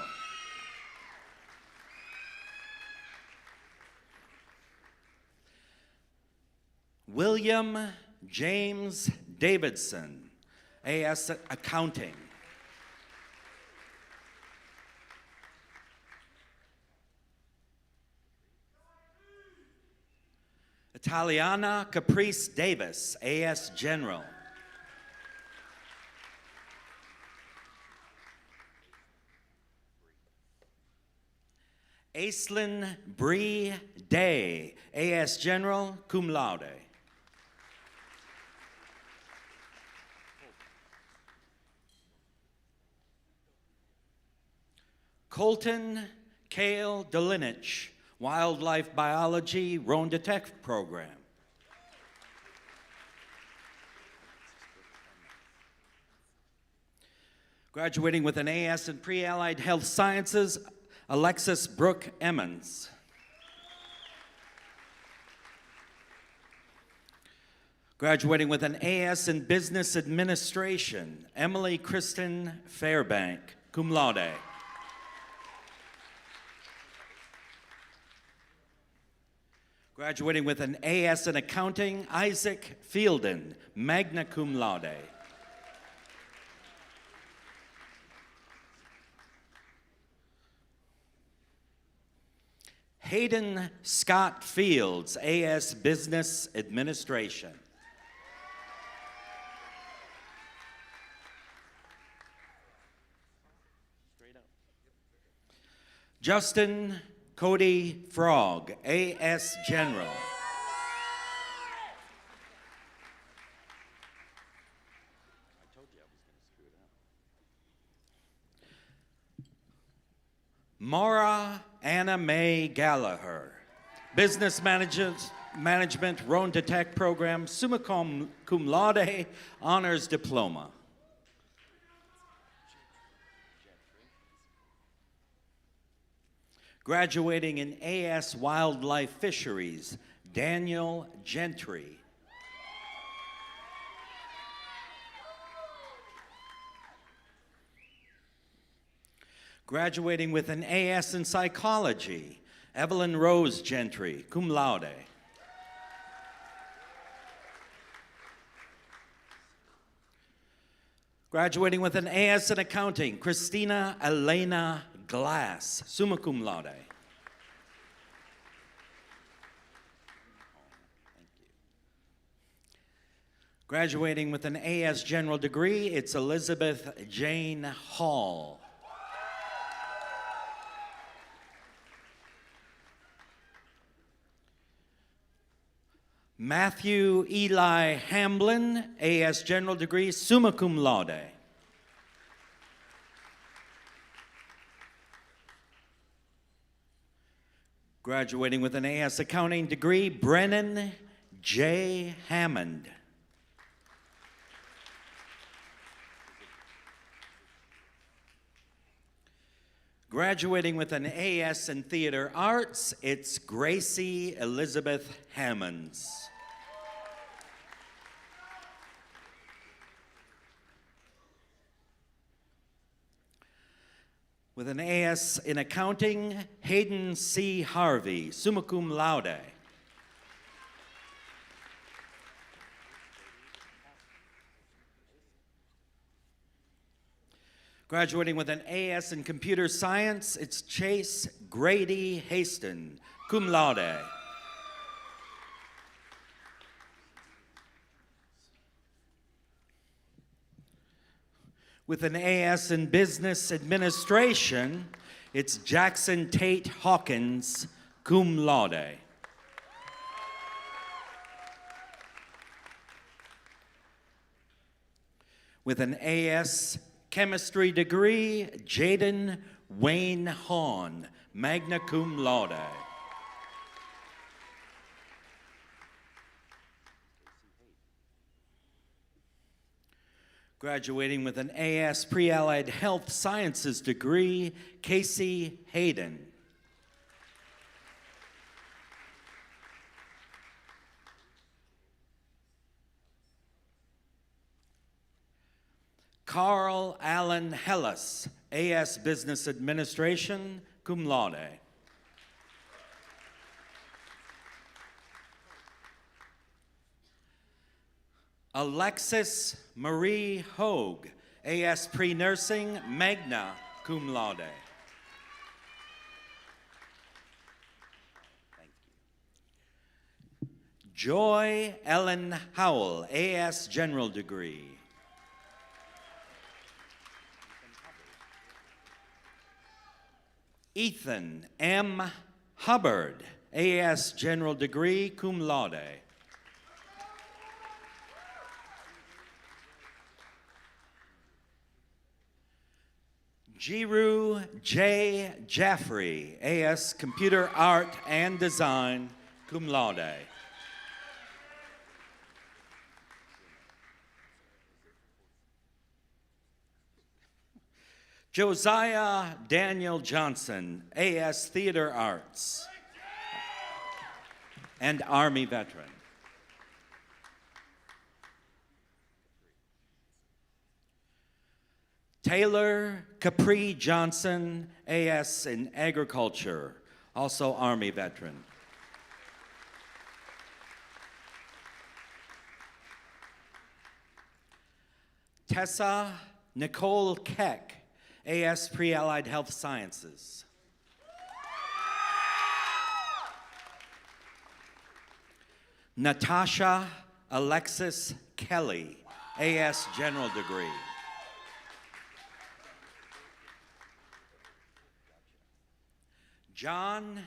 William James Davidson, AS Accounting. Italiana Caprice Davis, AS General. Aislinn Bree Day, AS General, cum laude. Colton Cale Delinich, Wildlife Biology Roane Detect Program. Graduating with an AS in Pre-Allied Health Sciences, Alexis Brooke Emmons. Graduating with an AS in Business Administration, Emily Kristen Fairbank, cum laude. Graduating with an AS in Accounting, Isaac Fielden, magna cum laude. Hayden Scott Fields, AS Business Administration. Justin Cody Frog, AS General. Maura Anna Mae Gallagher, Business Management Roane Detect Program, summa cum laude, Honors Diploma. Graduating in AS Wildlife Fisheries, Daniel Gentry. Graduating with an AS in Psychology, Evelyn Rose Gentry, cum laude. Graduating with an AS in Accounting, Christina Elena Glass, summa cum laude. Graduating with an AS General degree, it's Elizabeth Jane Hall. Matthew Eli Hamblin, AS General degree, summa cum laude. Graduating with an AS Accounting degree, Brennan J. Hammond. Graduating with an AS in Theater Arts, it's Gracie Elizabeth Hammonds. With an AS in accounting, Hayden C. Harvey, summa cum laude. Graduating with an AS in computer science, it's Chase Grady Haston, cum laude. With an AS in business administration, it's Jackson Tate Hawkins, cum laude. With an AS chemistry degree, Jaden Wayne Hahn, magna cum laude. Graduating with an AS Pre-Allied Health Sciences degree, Casey Hayden. Carl Allen Hellas, AS Business Administration, cum laude. Alexis Marie Hogue, AS Pre-Nursing, magna cum laude. Thank you. Joy Ellen Howell, AS General Degree. Ethan M. Hubbard, AS General Degree, cum laude. Jiru J. Jaffrey, AS Computer Art and Design, cum laude. Josiah Daniel Johnson, AS Theater Arts and Army veteran. Taylor Capri Johnson, AS in Agriculture, also Army veteran. Tessa Nicole Keck, AS Pre-Allied Health Sciences. Natasha Alexis Kelly, AS General Degree. John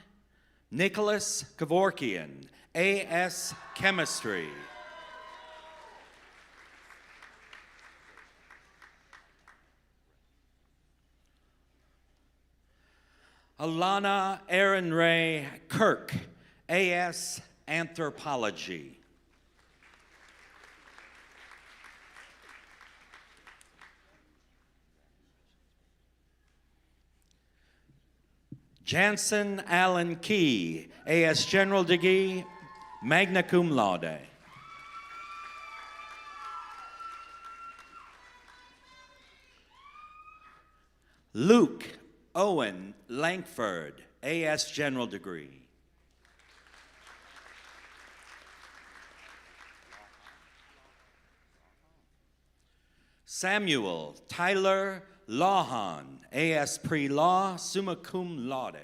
Nicholas Kevorkian, AS Chemistry. Alana Erin Ray Kirk, AS Anthropology. Jansen Allen Key, AS General Degree, magna cum laude. Luke Owen Langford, AS General Degree. Samuel Tyler Lawhan, AS Pre-Law, summa cum laude.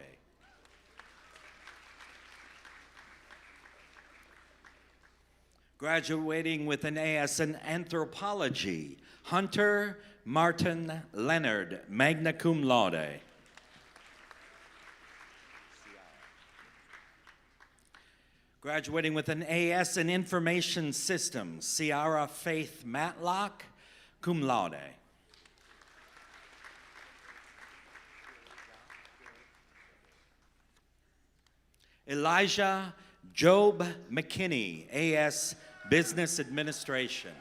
Graduating with an AS in Anthropology, Hunter Martin Leonard, magna cum laude. Graduating with an AS in Information Systems, Ciara Faith Matlock, cum laude. Elijah Job McKinney, AS Business Administration.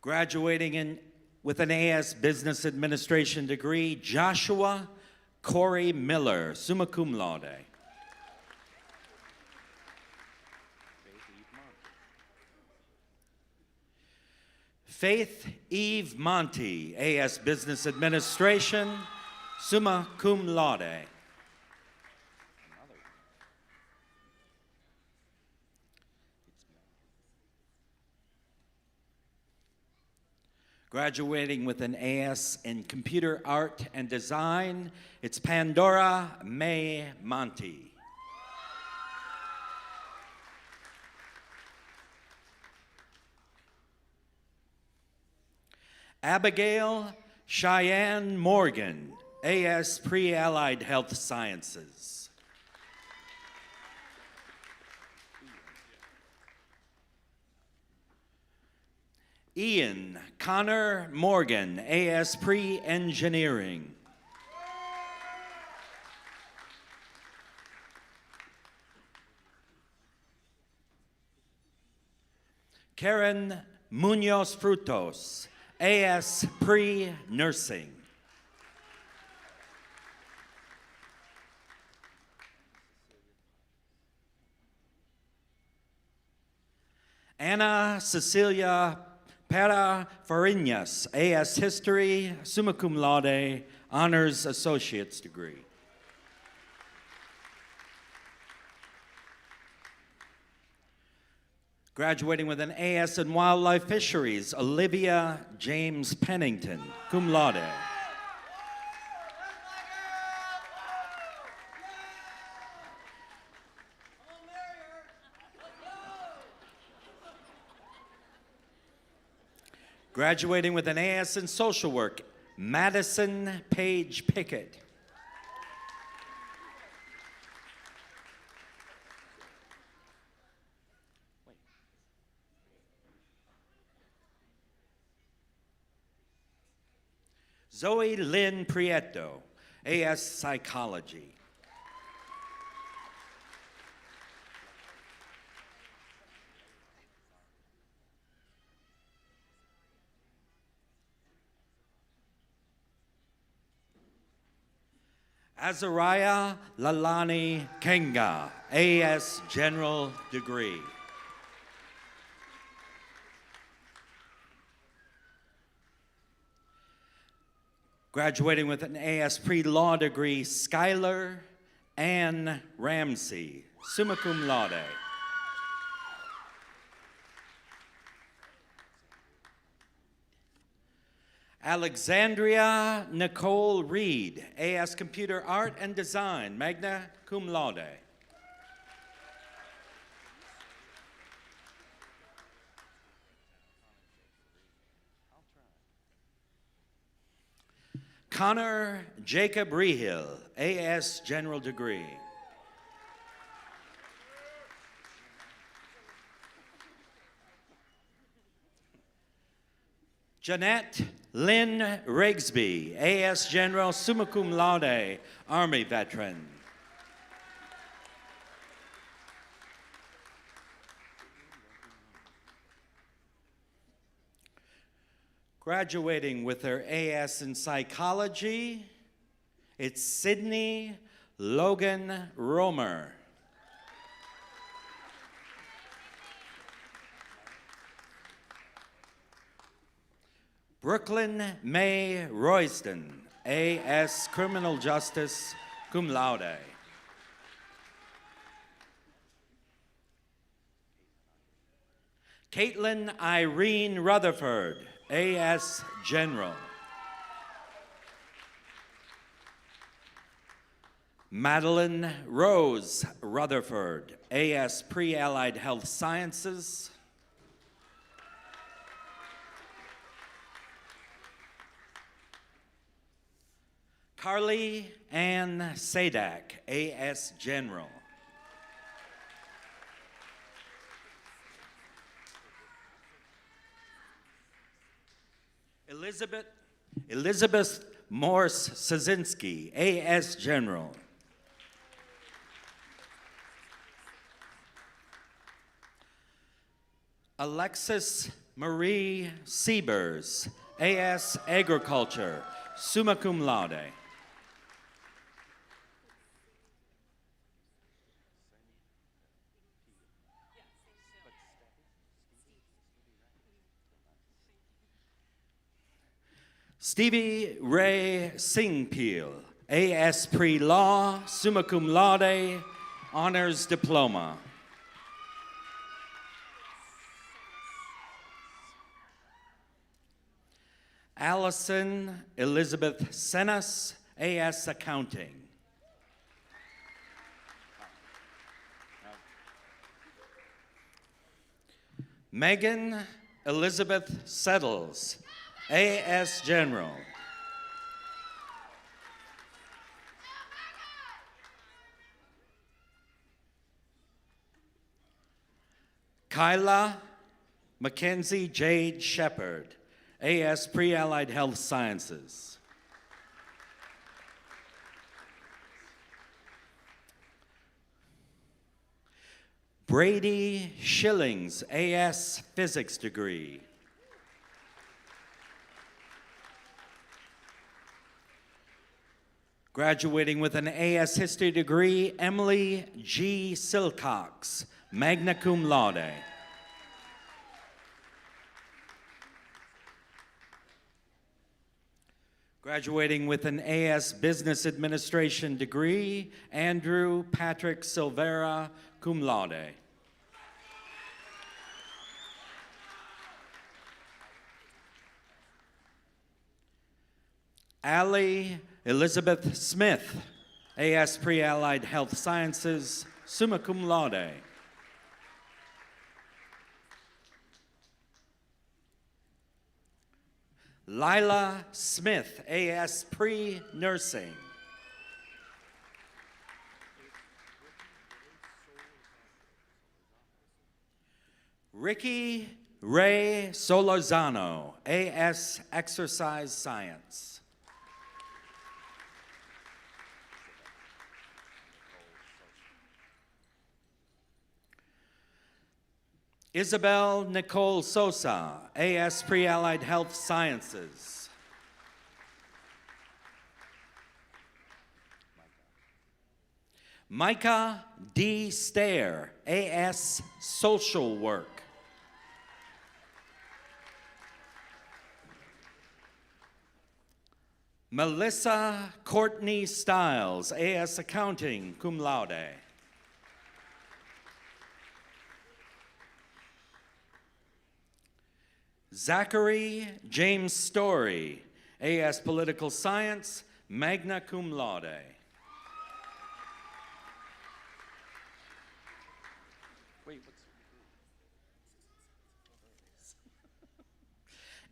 Graduating with an AS Business Administration degree, Joshua Corey Miller, summa cum laude. Faith Eve Monty, A.S. Business Administration, summa cum laude. Graduating with an A.S. in Computer Art and Design, it's Pandora May Monty. Abigail Cheyenne Morgan, A.S. Pre-Allied Health Sciences. Ian Connor Morgan, A.S. Pre-Engineering. Karen Munoz Frutos, A.S. Pre-Nursing. Anna Cecilia Pera Farinas, A.S. History, summa cum laude, Honors Associate's degree. Graduating with an A.S. in Wildlife Fisheries, Olivia James Pennington, cum laude. Graduating with an A.S. in Social Work, Madison Page Pickett. Zoe Lynn Prieto, A.S. Psychology. Azariah Lalani Kenga, A.S. General degree. Graduating with an A.S. Pre-Law degree, Skylar Ann Ramsey, summa cum laude. Alexandria Nicole Reed, A.S. Computer Art and Design, magna cum laude. Connor Jacob Rehill, A.S. General degree. Jeanette Lynn Rigsby, A.S. General, summa cum laude, Army veteran. Graduating with her A.S. in Psychology, it's Sydney Logan Romer. Brooklyn May Royston, A.S. Criminal Justice, cum laude. Caitlin Irene Rutherford, A.S. General. Madeline Rose Rutherford, A.S. Pre-Allied Health Sciences. Carly Ann Sadak, A.S. General. Elizabeth Morse Szynski, A.S. General. Alexis Marie Siebers, A.S. Agriculture, summa cum laude. Stevie Ray Singpeel, A.S. Pre-Law, summa cum laude, honors diploma. Allison Elizabeth Senas, A.S. Accounting. Megan Elizabeth Settles, A.S. General. Kyla Mackenzie Jade Shepard, A.S. Pre-Allied Health Sciences. Brady Schillings, A.S. Physics degree. Graduating with an A.S. History degree, Emily G. Silcox, magna cum laude. Graduating with an A.S. Business Administration degree, Andrew Patrick Silvera, cum laude. Allie Elizabeth Smith, A.S. Pre-Allied Health Sciences, summa cum laude. Lila Smith, A.S. Pre-Nursing. Ricky Ray Solorzano, A.S. Exercise Science. Isabel Nicole Sosa, A.S. Pre-Allied Health Sciences. Micah D. Stair, A.S. Social Work. Melissa Courtney Stiles, A.S. Accounting, cum laude. Zachary James Story, A.S. Political Science, magna cum laude.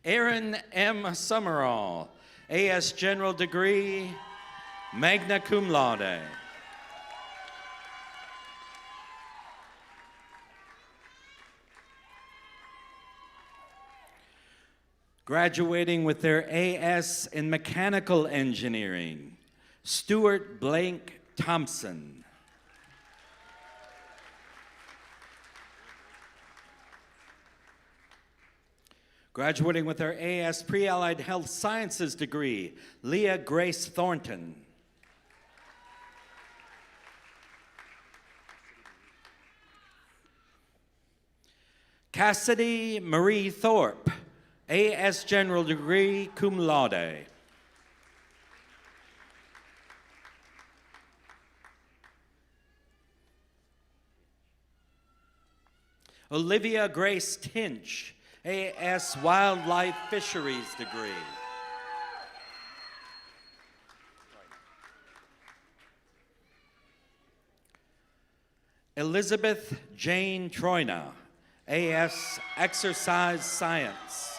Aaron M. Summerall, A.S. General degree, magna cum laude. Graduating with their A.S. in Mechanical Engineering, Stuart Blank Thompson. Graduating with their A.S. Pre-Allied Health Sciences degree, Leah Grace Thornton. Cassidy Marie Thorpe, A.S. General degree, cum laude. Olivia Grace Tinch, A.S. Wildlife Fisheries degree. Elizabeth Jane Troina, A.S. Exercise Science.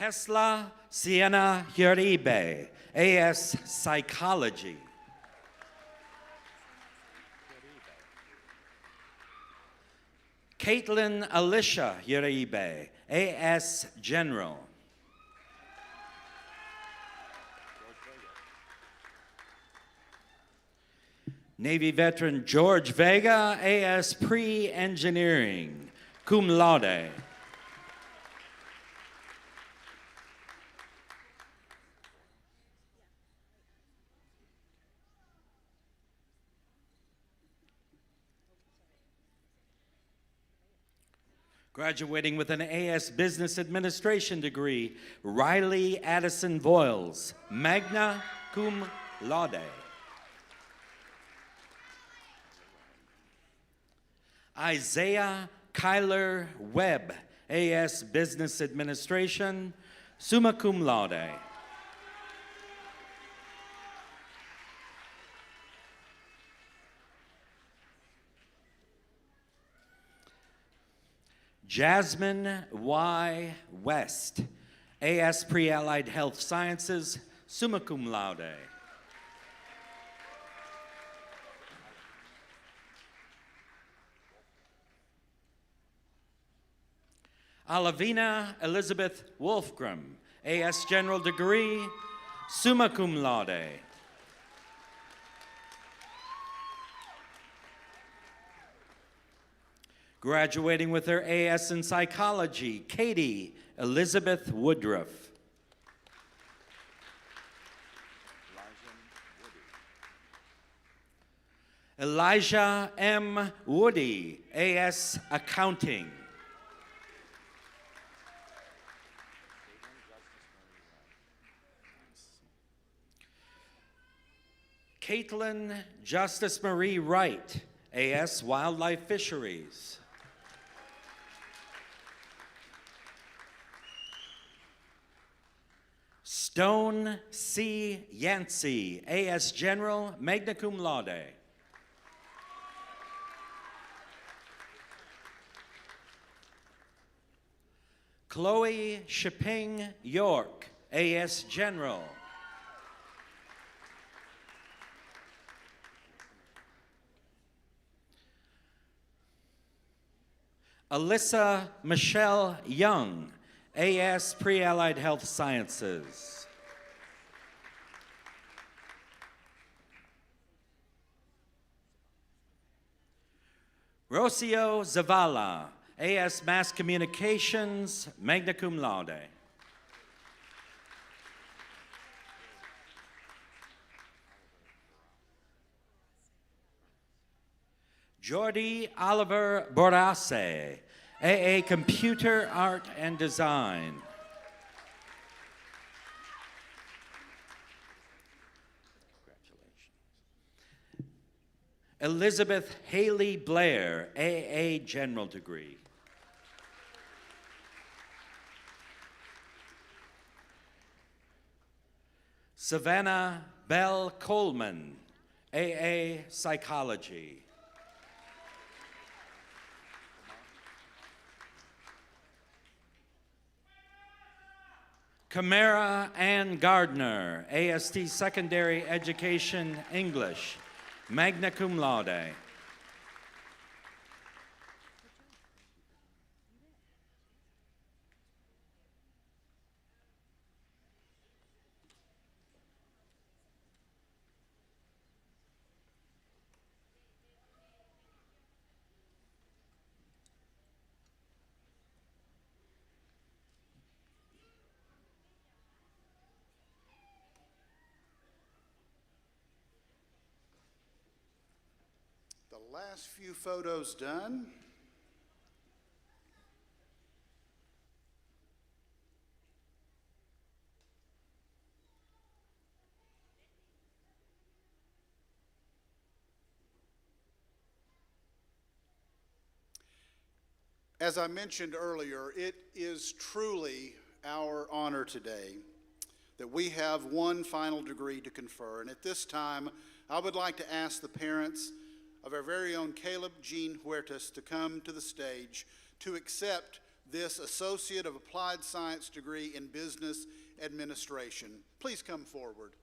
Hesla Sienna Uribe, A.S. Psychology. Caitlin Alicia Uribe, A.S. General. Navy veteran George Vega, A.S. Pre-Engineering, cum laude. Graduating with an AS Business Administration degree, Riley Addison Voiles, magna cum laude. Isaiah Kyler Webb, AS Business Administration, summa cum laude. Jasmine Y. West, AS Pre-Allied Health Sciences, summa cum laude. Alavina Elizabeth Wolfgram, AS General Degree, summa cum laude. Graduating with her AS in Psychology, Katie Elizabeth Woodruff. Elijah M. Woody, AS Accounting. Caitlin Justice Marie Wright, AS Wildlife Fisheries. Stone C. Yancey, AS General, magna cum laude. Chloe Shipping York, AS General. Alyssa Michelle Young, AS Pre-Allied Health Sciences. Rocio Zavala, AS Mass Communications, magna cum laude. Jordi Oliver Borace, AA Computer Art and Design. Elizabeth Haley Blair, AA General Degree. Savannah Bell Coleman, AA Psychology. Camara Ann Gardner, AST Secondary Education English, magna cum laude. The last few photos done. As I mentioned earlier, it is truly our honor today that we have one final degree to confer. And at this time, I would like to ask the parents of our very own Caleb Jean Huertas to come to the stage to accept this Associate of Applied Science degree in Business Administration. Please come forward.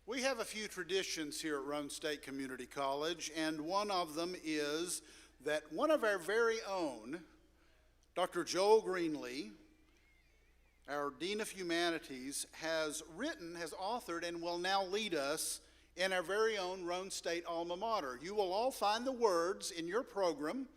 We have a few traditions here at Roane State Community College, and one of them is that one of our very own, Dr. Joel Greenlee, our Dean of Humanities, has authored, and will now lead us in our very own Roane State alma mater. You will all find the words in your program.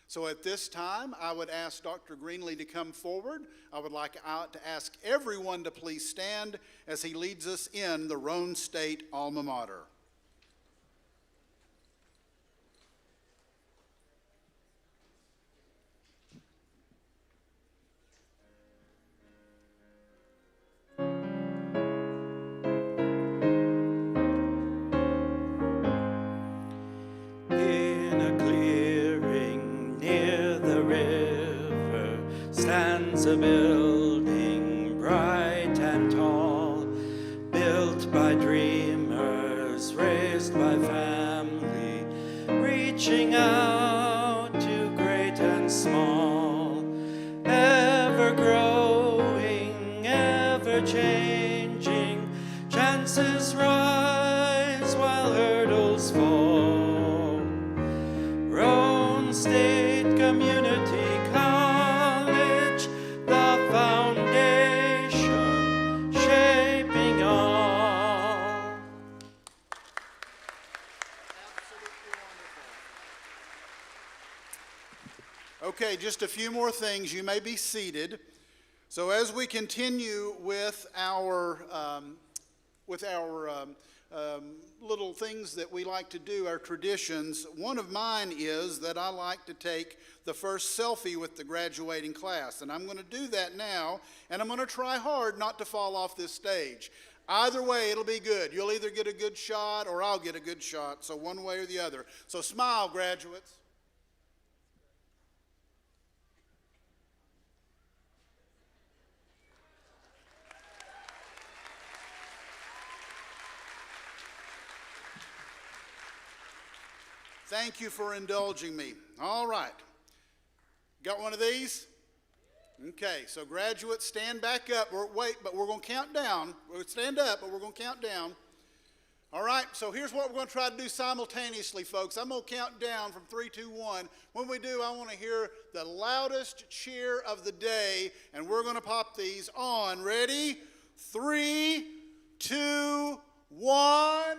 So at this time, I would ask Dr. Greenlee to come forward. I would like to ask everyone to please stand as he leads us in the Roane State alma mater. A building bright and tall, built by dreamers, raised by family, reaching out to great and small, ever growing, ever changing, chances rise while hurdles fall. Roane State Community College, the foundation shaping all. Okay, just a few more things. You may be seated. So as we continue with our little things that we like to do, our traditions, one of mine is that I like to take the first selfie with the graduating class. And I'm going to do that now, and I'm going to try hard not to fall off this stage. Either way, it'll be good. You'll either get a good shot or I'll get a good shot, so one way or the other. So smile, graduates. Thank you for indulging me. All right. Got one of these? Okay, so graduates, stand back up. But we're going to count down. We'll stand up, but we're going to count down. All right, so here's what we're going to try to do simultaneously, folks. I'm going to count down from 3, 2, 1. When we do, I want to hear the loudest cheer of the day, and we're going to pop these on. Ready? 3, 2, 1.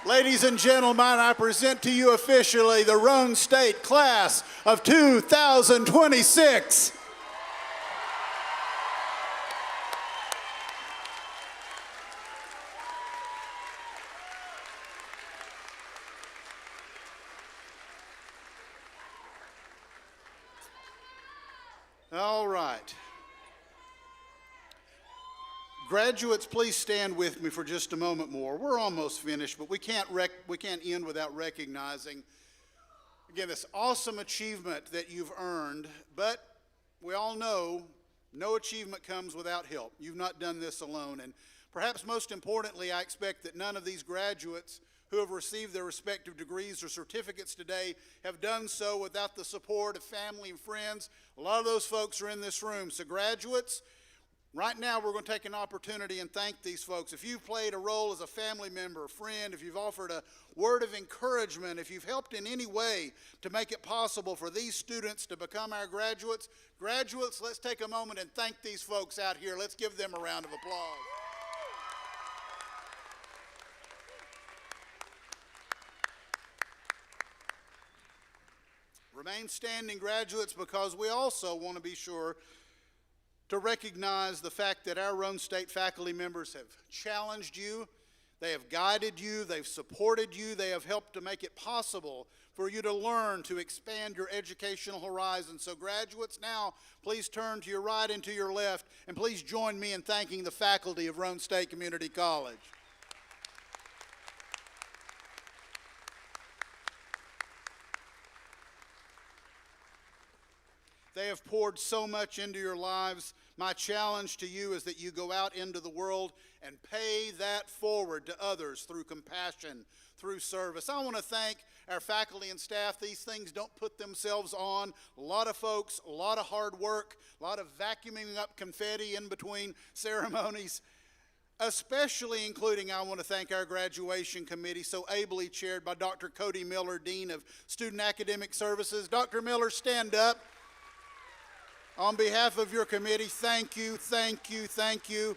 Ladies and gentlemen, I present to you officially the Roane State Class of 2026. All right. Graduates, please stand with me for just a moment more. We're almost finished, but we can't end without recognizing, again, this awesome achievement that you've earned. But we all know no achievement comes without help. You've not done this alone. And perhaps most importantly, I expect that none of these graduates who have received their respective degrees or certificates today have done so without the support of family and friends. A lot of those folks are in this room. So graduates, right now, we're going to take an opportunity and thank these folks. If you've played a role as a family member, a friend, if you've offered a word of encouragement, if you've helped in any way to make it possible for these students to become our graduates, let's take a moment and thank these folks out here. Let's give them a round of applause. Remain standing, graduates, because we also want to be sure to recognize the fact that our Roane State faculty members have challenged you, they have guided you, they've supported you, they have helped to make it possible for you to learn, to expand your educational horizon. So graduates, now please turn to your right and to your left, and please join me in thanking the faculty of Roane State Community College. They have poured so much into your lives. My challenge to you is that you go out into the world and pay that forward to others through compassion, through service. I want to thank our faculty and staff. These things don't put themselves on. A lot of folks, a lot of hard work, a lot of vacuuming up confetti in between ceremonies. Especially including, I want to thank our graduation committee, so ably chaired by Dr. Cody Miller, Dean of Student Academic Services. Dr. Miller, stand up. On behalf of your committee, thank you, thank you, thank you.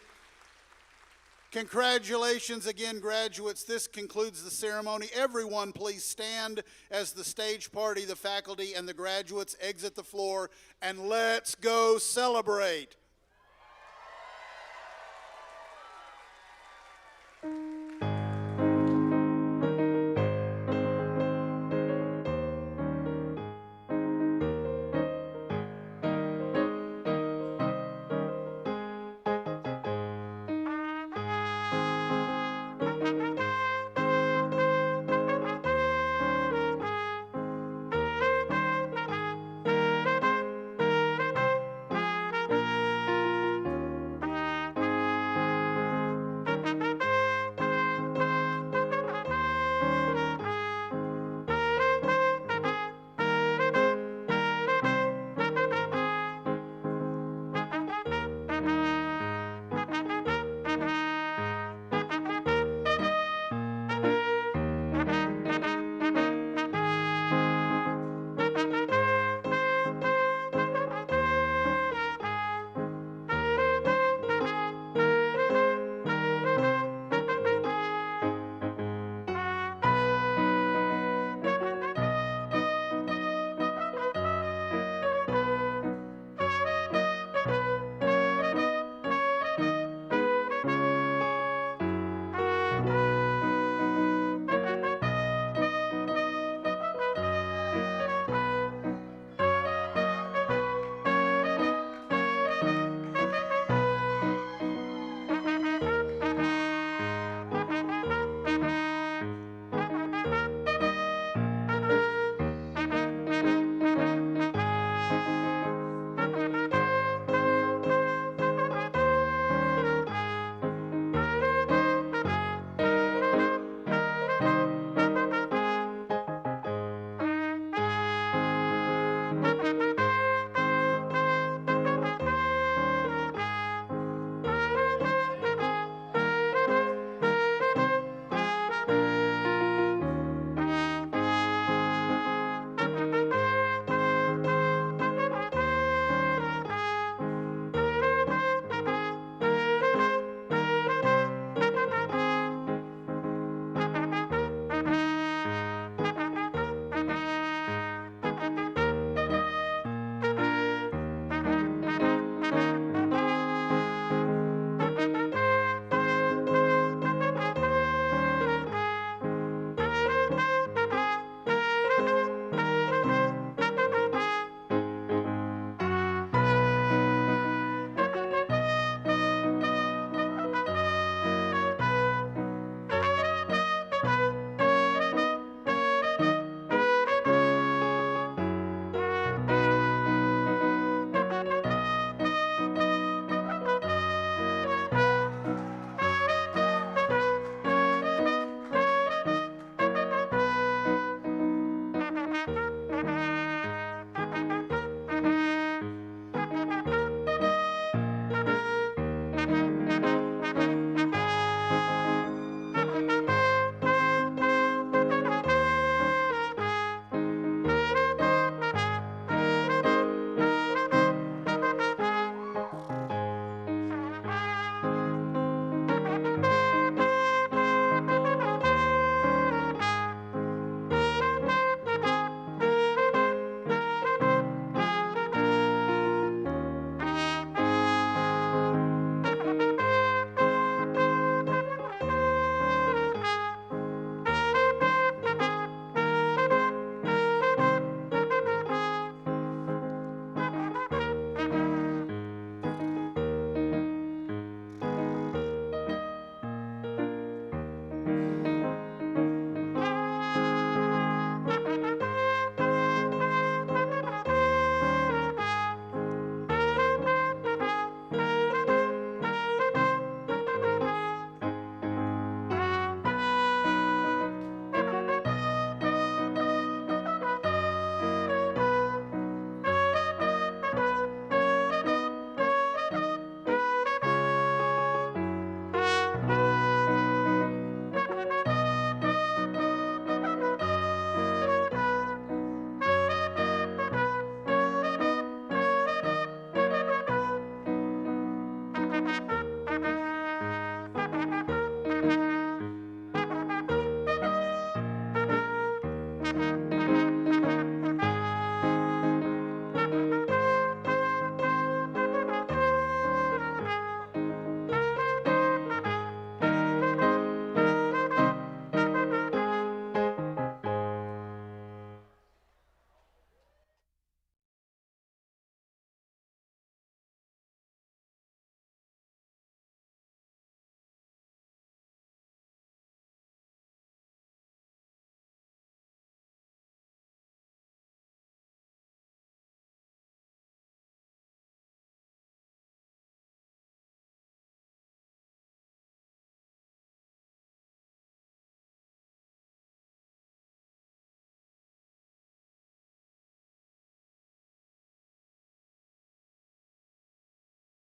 Congratulations again, graduates. This concludes the ceremony. Everyone, please stand as the stage party, the faculty, and the graduates exit the floor, and let's go celebrate.